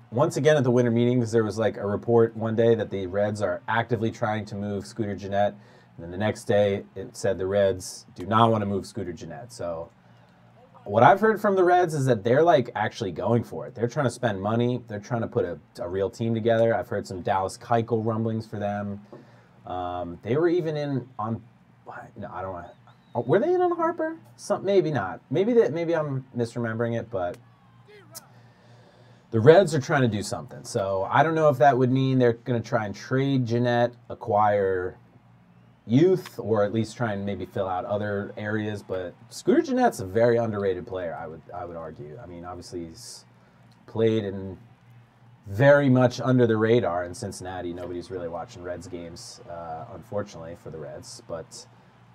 once again at the winter meetings, there was a report one day that the Reds are actively trying to move Scooter Jeanette. And then the next day, it said the Reds do not want to move Scooter Jeanette. So what I've heard from the Reds is that they're actually going for it. They're trying to spend money. They're trying to put a real team together. I've heard some Dallas Keuchel rumblings for them. They were even in on, no, I don't want to. Were they in on Harper? Maybe not. Maybe I'm misremembering it, but the Reds are trying to do something. So I don't know if that would mean they're going to try and trade Jeanette, acquire youth, or at least try and maybe fill out other areas. But Scooter Jeanette's a very underrated player, I would argue. I mean, obviously he's played in very much under the radar in Cincinnati. Nobody's really watching Reds games, unfortunately, for the Reds. But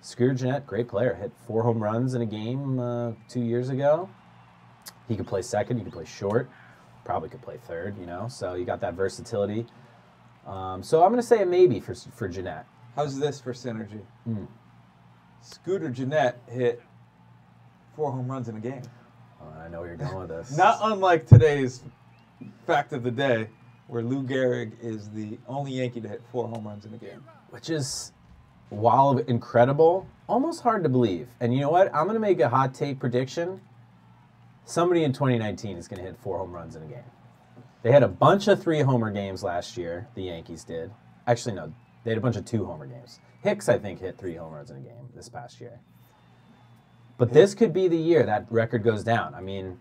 Scooter Jeanette, great player. Hit 4 home runs in a game 2 years ago. He could play second. He could play short. Probably could play third, So you got that versatility. So I'm going to say a maybe for Jeanette. How's this for synergy? Scooter Jeanette hit 4 home runs in a game. I know where you're going with this. Not unlike today's fact of the day, where Lou Gehrig is the only Yankee to hit 4 home runs in a game. Which is, while incredible, almost hard to believe. And you know what? I'm going to make a hot take prediction. Somebody in 2019 is going to hit 4 home runs in a game. They had a bunch of 3-homer games last year, the Yankees did. Actually, no, they had a bunch of 2-homer games. Hicks, I think, hit 3 home runs in a game this past year. But this could be the year that record goes down. I mean,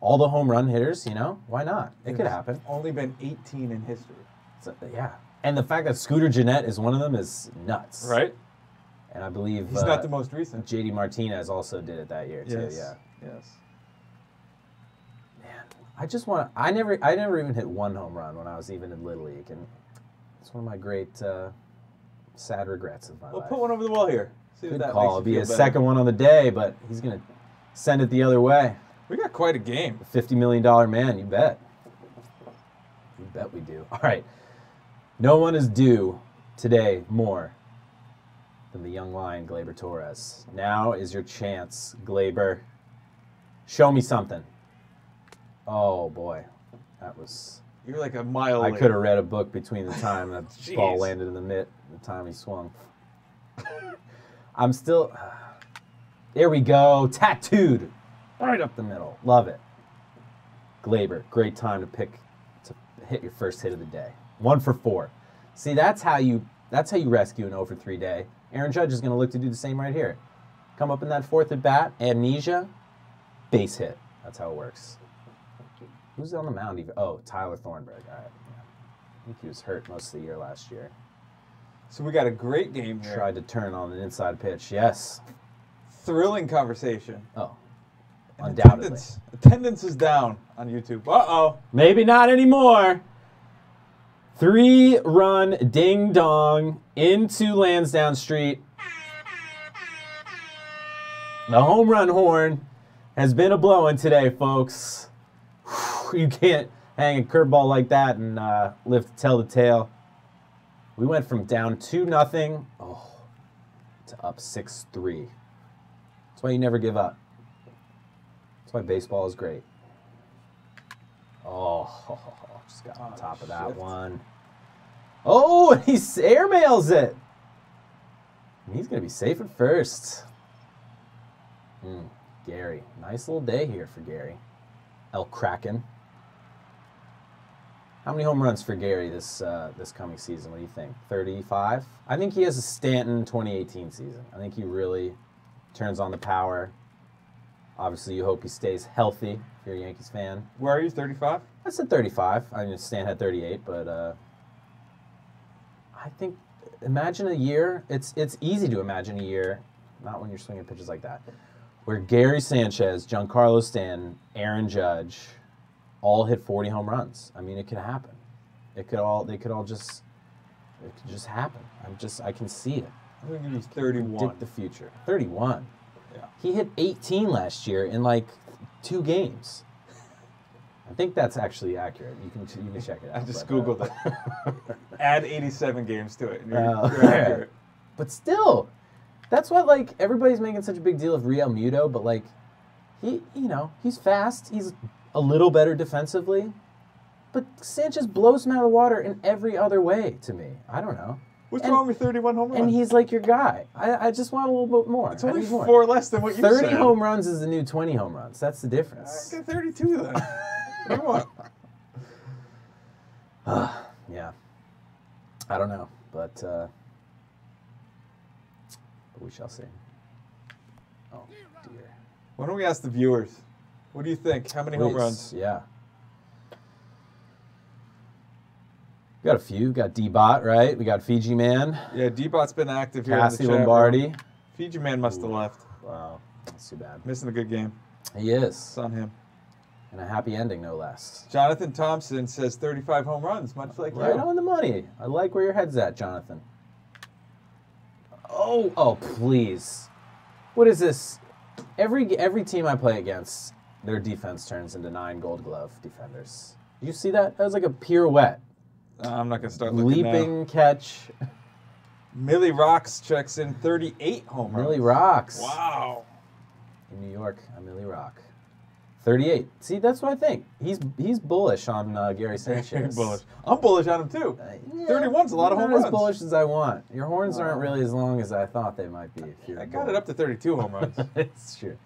all the home run hitters, why not? It could happen. Only been 18 in history. So, yeah. And the fact that Scooter Jeanette is one of them is nuts. Right. And I believe he's not the most recent. JD Martinez also did it that year, too. Yes. Yeah. Yes. Man, I just want to... I never even hit 1 home run when I was even in Little League. And it's one of my great sad regrets of my life. We'll put one over the wall here. See Good that call. It'll be his his second one on the day, but he's going to send it the other way. We got quite a game. A $50 million man, you bet. You bet we do. All right. No one is due today more than the young lion, Gleyber Torres. Now is your chance, Gleyber. Show me something. Oh, boy. That was... You're like a mile I late. could have read a book between the time that ball landed in the mitt and the time he swung. I'm still... There we go. Tattooed. Right up the middle. Love it. Gleyber, great time to hit your first hit of the day. 1 for 4. See, that's how you rescue an 0 for 3 day. Aaron Judge is going to look to do the same right here. Come up in that 4th at bat, amnesia, base hit. That's how it works. Who's on the mound even? Oh, Tyler Thornburg. All right. Yeah. I think he was hurt most of the year last year. So we got a great game here. Tried to turn on an inside pitch. Yes. Thrilling conversation. Oh. Undoubtedly. Attendance is down on YouTube. Uh-oh. Maybe not anymore. 3-run ding-dong into Lansdowne Street. The home run horn has been a-blowing today, folks. You can't hang a curveball like that and live to tell the tale. We went from down 2-0 to up 6-3. That's why you never give up. That's why baseball is great. Just got on top of that one. Oh, and he airmails it. And he's going to be safe at first. Gary. Nice little day here for Gary. El Kraken. How many home runs for Gary this coming season? What do you think? 35? I think he has a Stanton 2018 season. I think he really turns on the power. Obviously, you hope he stays healthy if you're a Yankees fan. Where are you, 35? I said 35. I mean, Stan had 38, but I think, imagine a year. It's easy to imagine a year, not when you're swinging pitches like that, where Gary Sanchez, Giancarlo Stanton, Aaron Judge all hit 40 home runs. I mean, it could happen. They could just happen. I can see it. I think he was 31. Predict the future. 31. Yeah. He hit 18 last year in like 2 games. I think that's actually accurate. You can check it out. I just Googled it. Add 87 games to it, and you're accurate. But still, that's what, like, everybody's making such a big deal of Real Muto, but, like, he's fast. He's a little better defensively. But Sanchez blows him out of the water in every other way to me. I don't know. What's wrong with 31 home runs? And he's like your guy. I just want a little bit more. It's only 4 less than what you said. 30 home runs is the new 20 home runs. That's the difference. I get 32 then. What do you want? Yeah. I don't know, but we shall see. Oh, dear. Why don't we ask the viewers? What do you think? How many home runs? Yeah. We got a few. We got D-Bot, right? We got Fiji Man. Yeah, D-Bot's been active here Cassie in the chat Lombardi. room. Fiji Man must have left. Wow, that's too bad. Missing a good game. He is. It's on him. And a happy ending, no less. Jonathan Thompson says 35 home runs, much like you. Right on the money. I like where your head's at, Jonathan. Oh, please. What is this? Every team I play against, their defense turns into 9 Gold Glove defenders. Did you see that? That was like a pirouette. I'm not going to start looking Leaping catch. Millie Rocks checks in 38 home runs. Millie Rocks. Wow. In New York, Millie Rock. 38. See, that's what I think. He's bullish on Gary Sanchez. Very bullish. I'm bullish on him too. Yeah, 31's a lot of home runs. Not as bullish as I want. Your horns aren't really as long as I thought they might be. I got it up to 32 home runs. It's true.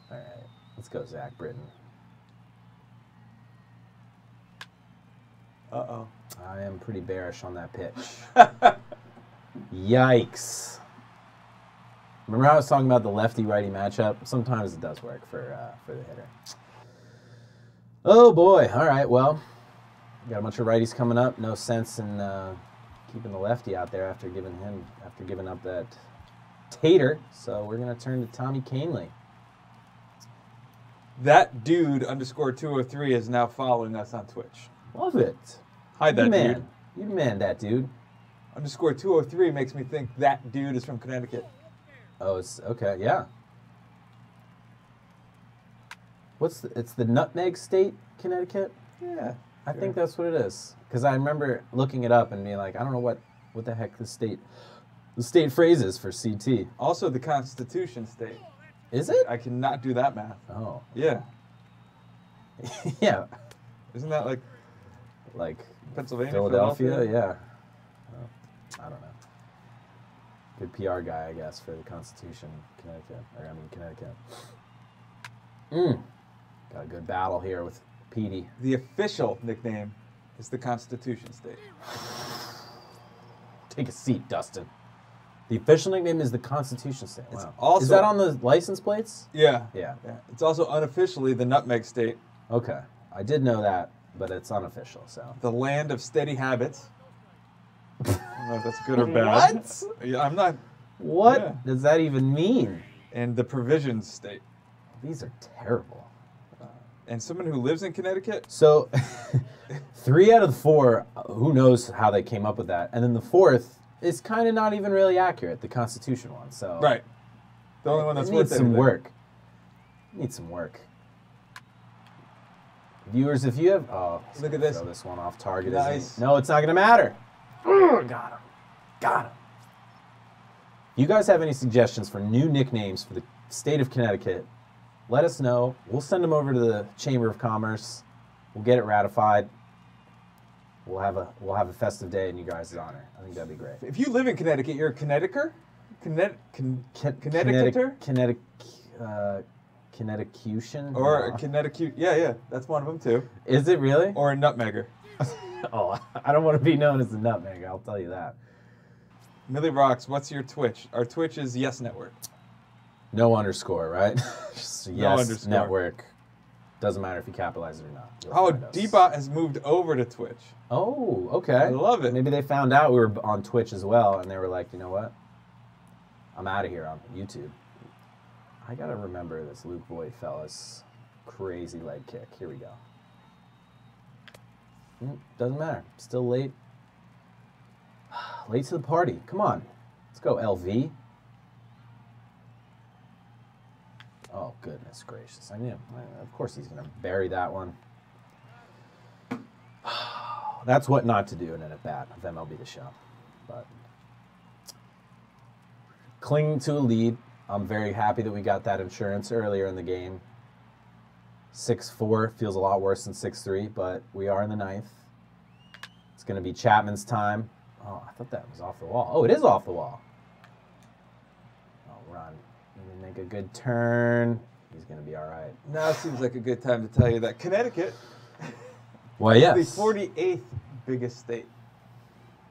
All right, let's go, Zach Britton. Uh-oh. I am pretty bearish on that pitch. Yikes. Remember how I was talking about the lefty-righty matchup? Sometimes it does work for the hitter. Oh, boy. All right, well, got a bunch of righties coming up. No sense in keeping the lefty out there after giving up that tater. So we're going to turn to Tommy Canely. That dude _203 is now following us on Twitch. Love it. Hi, that dude. You demand that dude. _203 makes me think that dude is from Connecticut. Oh, it's okay. Yeah. It's the Nutmeg State, Connecticut? Yeah. I think that's what it is. Because I remember looking it up and being like, I don't know what the heck the state phrase is for CT. Also the Constitution State. Is it? I cannot do that math. Oh. Yeah. Yeah. Isn't that like Pennsylvania, Philadelphia? Yeah. Oh, I don't know. Good PR guy, I guess, for the Constitution, Connecticut. Got a good battle here with Petey. The official nickname is the Constitution State. Take a seat, Dustin. The official nickname is the Constitution State. Wow. Also, is that on the license plates? Yeah. Yeah. It's also unofficially the Nutmeg State. Okay. I did know that, but it's unofficial, so. The land of steady habits. I don't know if that's good or bad. What? Yeah, I'm not. What does that even mean? And the provisions state. These are terrible. and someone who lives in Connecticut. So 3 out of the 4, who knows how they came up with that. And then the 4th is kind of not even really accurate, the Constitution one. So Right. The only one that's worth needs some work. Needs some work. Viewers, if you have... Oh, look at this. Throw this one off target. Nice. No, it's not going to matter. Got him. Got him. If you guys have any suggestions for new nicknames for the state of Connecticut, let us know. We'll send them over to the Chamber of Commerce. We'll get it ratified. We'll have a festive day in you guys' honor. I think that'd be great. If you live in Connecticut, you're a Connecticuter? Connecticution? Or No. a Connecticut. Yeah, that's one of them too. Is it really? Or a nutmegger. Oh, I don't want to be known as a nutmeg, I'll tell you that. Millie Rocks, what's your Twitch? Our Twitch is Yes Network. No underscore, right? Just No yes underscore. network. Doesn't matter if you capitalize it or not. You'll Oh, find us. D-Bot has moved over to Twitch. Oh, okay. I love it. Maybe they found out we were on Twitch as well, and they were like, you know what? I'm out of here on YouTube. I gotta remember this Luke Voigt fella's crazy leg kick. Here we go. Doesn't matter. Still late. Late to the party. Come on. Let's go, LV. Oh, goodness gracious. I knew. Of course he's going to bury that one. That's what not to do in an at-bat of MLB The Show. But clinging to a lead. I'm very happy that we got that insurance earlier in the game. 6-4 feels a lot worse than 6-3, but we are in the 9th. It's going to be Chapman's time. Oh, I thought that was off the wall. Oh, it is off the wall. Oh, run. Make a good turn. He's going to be all right. Now seems like a good time to tell you that Connecticut Well, is yes. the 48th biggest state.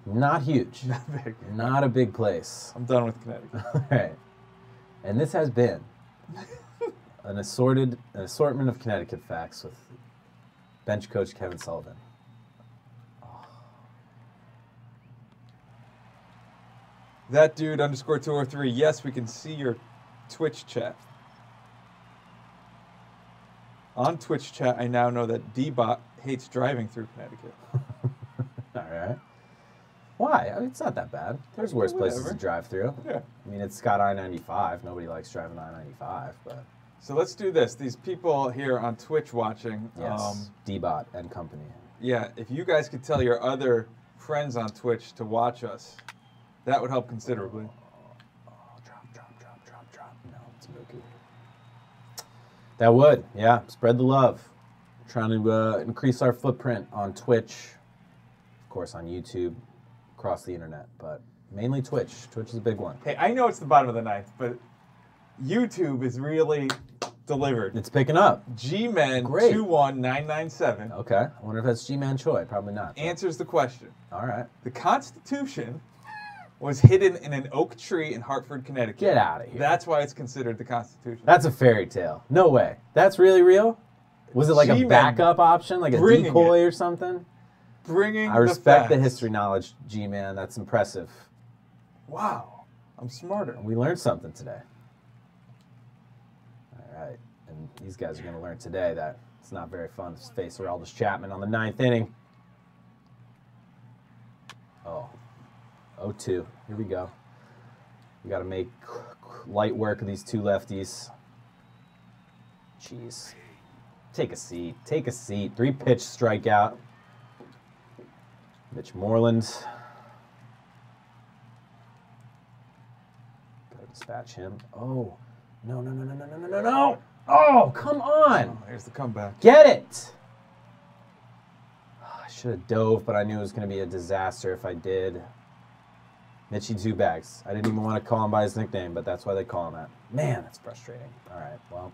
Not huge. Not big. Not a big place. I'm done with Connecticut. All right. And this has been an assortment of Connecticut facts with bench coach Kevin Sullivan. That dude underscore 203. Yes, we can see your Twitch chat. On Twitch chat, I now know that D-Bot hates driving through Connecticut. All right. Why? I mean, it's not that bad. There's worse places to drive through. Yeah. I mean, it's got I-95. Nobody likes driving I-95, but... So let's do this. These people here on Twitch watching. Yes, D-Bot and company. Yeah, if you guys could tell your other friends on Twitch to watch us, that would help considerably. Oh, drop. No, it's Mookie. That would, yeah. Spread the love. Trying to increase our footprint on Twitch. Of course, on YouTube, across the internet, but mainly Twitch. Twitch is a big one. Hey, I know it's the bottom of the 9th, but YouTube is really delivered. It's picking up. G-Men Great. 21997 Okay. I wonder if that's G-Man Choi. Probably not. but- answers the question. All right. The Constitution was hidden in an oak tree in Hartford, Connecticut. Get out of here. That's why it's considered the Constitution. That's a fairy tale. No way. That's really real? Was it like a G-Men backup option, like a bringing decoy or something? Bringing I respect the facts. history knowledge, G-Man. That's impressive. Wow, I'm smarter. We learned something today. All right. And these guys are going to learn today that it's not very fun to face Aroldis Chapman on the 9th inning. Oh. 0-2. Here we go. We got to make light work of these two lefties. Jeez. Take a seat. Take a seat. 3-pitch strikeout. Mitch Moreland. Gotta dispatch him. Oh. No. Oh, come on. Oh, here's the comeback. Get it. I should have dove, but I knew it was going to be a disaster if I did. Mitchie Two Bags. I didn't even want to call him by his nickname, but that's why they call him that. Man, that's frustrating. All right, well.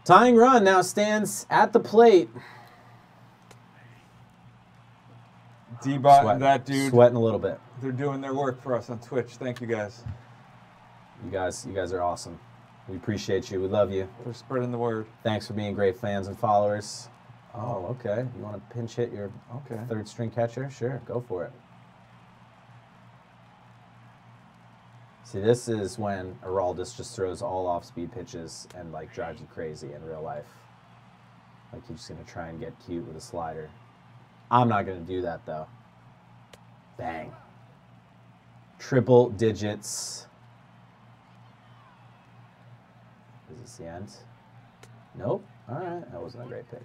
Tying run now stands at the plate. D-Bot and that dude, Sweating a little bit. they're doing their work for us on Twitch. Thank you guys You guys are awesome. We appreciate you. We love you. for spreading the word. Thanks for being great fans and followers. Oh, okay. You want to pinch hit your Okay. third string catcher? Sure, go for it. See, this is when Aroldis just throws all off-speed pitches and, like, drives you crazy in real life. Like, he's just going to try and get cute with a slider. I'm not going to do that, though. Bang. Triple digits. Is this the end? Nope. All right. That wasn't a great pitch.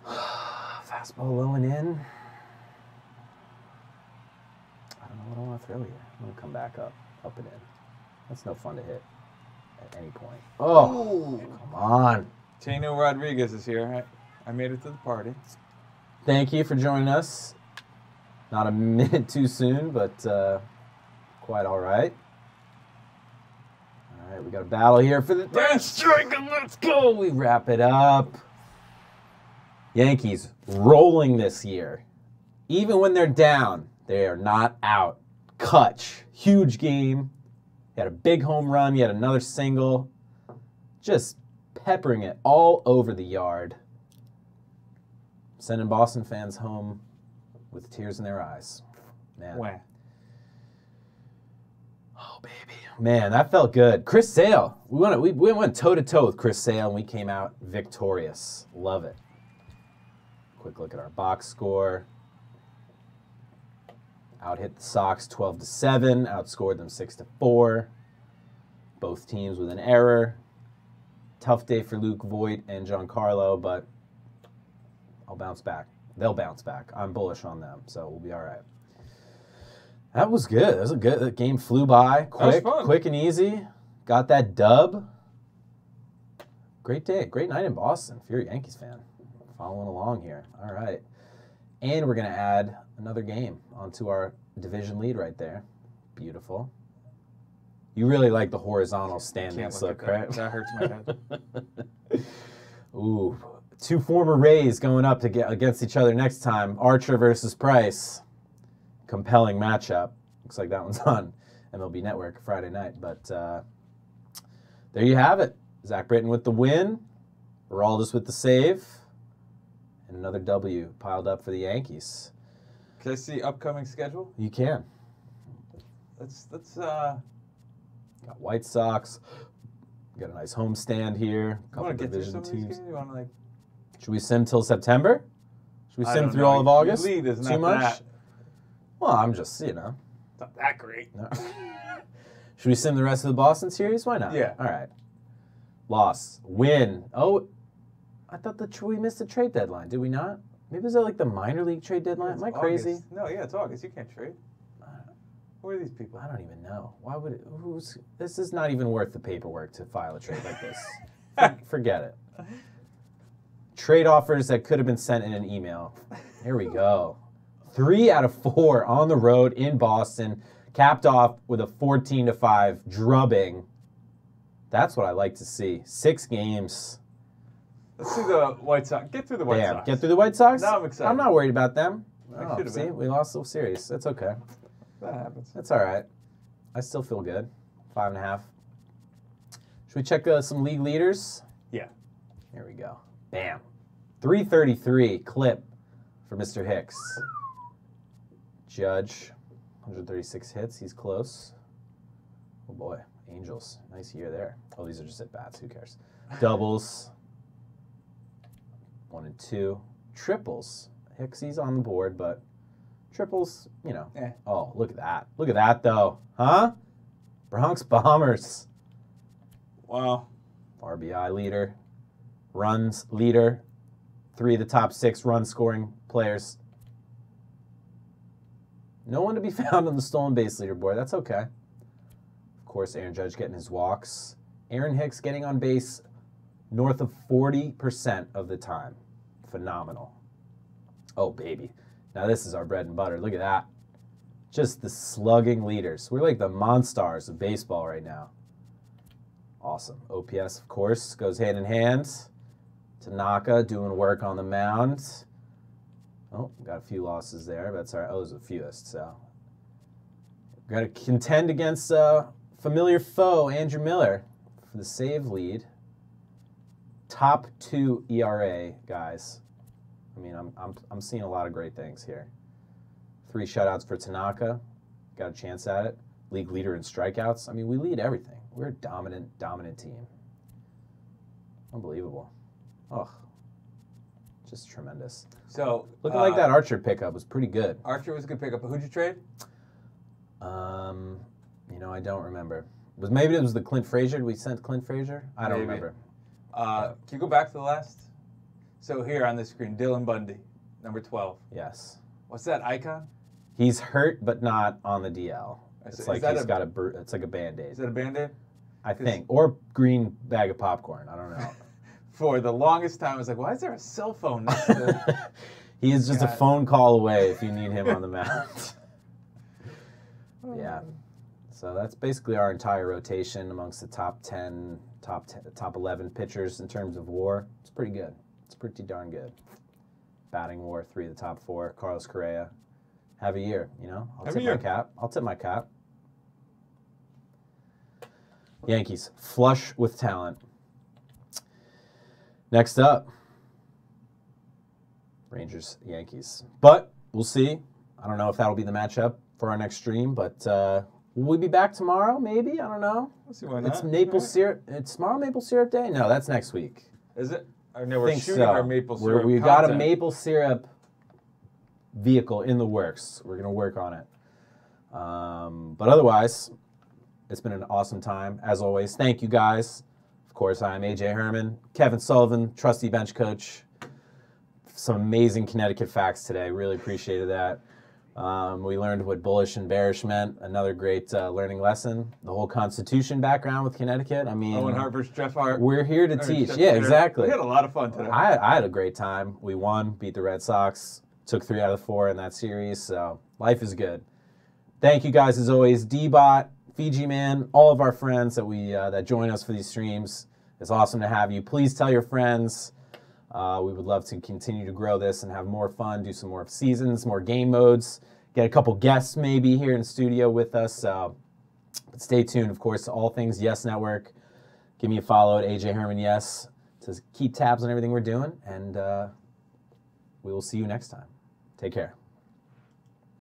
Fastball low and in. I don't know what I want to throw here. I'm going to come back up and in. That's no fun to hit at any point. Oh, come on. Tano Rodriguez is here. I made it to the party. Thank you for joining us. Not a minute too soon, but quite all right. All right, we got a battle here for the third strike, and let's go. We wrap it up. Yankees rolling this year. Even when they're down, they are not out. Kutch, huge game. He had a big home run. He had another single. Just peppering it all over the yard. Sending Boston fans home with tears in their eyes. Man. Wah. Oh, baby. Man, that felt good. Chris Sale. We went toe-to-toe with Chris Sale, and we came out victorious. Love it. Quick look at our box score. Out-hit the Sox 12-7. Outscored them 6-4. Both teams with an error. Tough day for Luke Voigt and Giancarlo, but I'll bounce back. They'll bounce back. I'm bullish on them, so we'll be all right. That was good. That was a good. The game flew by, quick and easy. Got that dub. Great day, great night in Boston. If you're a Yankees fan, following along here. All right, and we're gonna add another game onto our division lead right there. Beautiful. You really like the horizontal standings look, right? That hurts my head. Ooh. Two former Rays going up to get against each other next time. Archer versus Price. Compelling matchup. Looks like that one's on MLB Network Friday night. But there you have it. Zach Britton with the win. Aroldis with the save. And another W piled up for the Yankees. Can I see upcoming schedule? You can. Let's Got White Sox. Got a nice homestand here. You want to get through some of these games? You want to like? Should we sim till September? Should we sim through all of August? Your lead is not Too much? that. Well, I'm just, It's not that great. No. Should we sim the rest of the Boston series? Why not? Yeah. All right. Loss. Win. Oh, I thought we missed the trade deadline. Did we not? Maybe was that like the minor league trade deadline? Am I crazy? August. No, yeah, it's August. You can't trade. Who are these people? I don't even know. Why would it? This is not even worth the paperwork to file a trade like this. Forget it. Trade offers that could have been sent in an email. Here we go. 3 out of 4 on the road in Boston, capped off with a 14-5 drubbing. That's what I like to see. 6 games. Let's see the White Sox. Get through the White Sox. Get through the White Sox? Now I'm excited. I'm not worried about them. See, we lost the series. That's okay. That happens. That's all right. I still feel good. 5.5. Should we check some league leaders? Yeah. Here we go. Bam. 333 clip for Mr. Hicks. Judge, 136 hits. He's close. Oh, boy. Angels. Nice year there. Oh, these are just at-bats. Who cares? Doubles. 1 and 2. Triples. Hicks, he's on the board, but triples, you know. Eh. Oh, look at that. Look at that, though. Huh? Bronx Bombers. Wow. RBI leader. Runs leader. 3 of the top 6 run-scoring players. No one to be found on the stolen base leaderboard. That's okay. Of course, Aaron Judge getting his walks. Aaron Hicks getting on base north of 40% of the time. Phenomenal. Oh, baby. Now this is our bread and butter. Look at that. Just the slugging leaders. We're like the Monstars of baseball right now. Awesome. OPS, of course, goes hand in hand. Tanaka doing work on the mound. Oh, got a few losses there, but that's all right. Oh, it was the fewest, so. Got to contend against familiar foe, Andrew Miller, for the save lead. Top 2 ERA, guys. I mean, I'm seeing a lot of great things here. 3 shutouts for Tanaka. Got a chance at it. league leader in strikeouts. I mean, we lead everything. We're a dominant team. Unbelievable. Oh, just tremendous. So looking like that Archer pickup was pretty good. Archer was a good pickup. But who'd you trade? I don't remember. Maybe it was the Clint Frazier. Did we sent Clint Frazier? I don't remember. Can you go back to the last? So here on the screen, Dylan Bundy, number 12. Yes. What's that icon? He's hurt, but not on the DL. It's like he's got it's like a Band-Aid. Is that a Band-Aid? I think. Or green bag of popcorn. I don't know. For the longest time, I was like, why is there a cell phone next to He is just a phone call away if you need him on the mound. Yeah. So that's basically our entire rotation amongst the top 11 pitchers in terms of WAR. It's pretty good. It's pretty darn good. Batting WAR, 3 of the top 4. Carlos Correa. Have a year, I'll tip my cap. I'll tip my cap. Yankees, flush with talent. Next up, Rangers, Yankees. But we'll see. I don't know if that'll be the matchup for our next stream, but will we be back tomorrow? Maybe. I don't know. Let's see why not. It's maple syrup. It's tomorrow maple syrup day? No, that's next week. Is it? No, we're shooting our maple syrup. We got a maple syrup vehicle in the works. We're going to work on it. But otherwise, it's been an awesome time. As always, thank you guys. Of course, I'm AJ Herman, Kevin Sullivan, trusty bench coach. Some amazing Connecticut facts today. Really appreciated that. We learned what bullish and bearish meant. Another great learning lesson. The whole Constitution background with Connecticut. I mean, Owen Hart versus Jeff Hart. We're here to teach. Yeah, exactly. We had a lot of fun today. I had a great time. We won, beat the Red Sox, took 3 out of 4 in that series. So life is good. Thank you guys as always. D-Bot, Fiji Man, all of our friends that join us for these streams. It's awesome to have you. Please tell your friends. We would love to continue to grow this and have more fun, do some more seasons, more game modes, get a couple guests maybe here in studio with us. But stay tuned, of course, to all things Yes Network. Give me a follow at AJ Herman Yes to keep tabs on everything we're doing, and we will see you next time. Take care.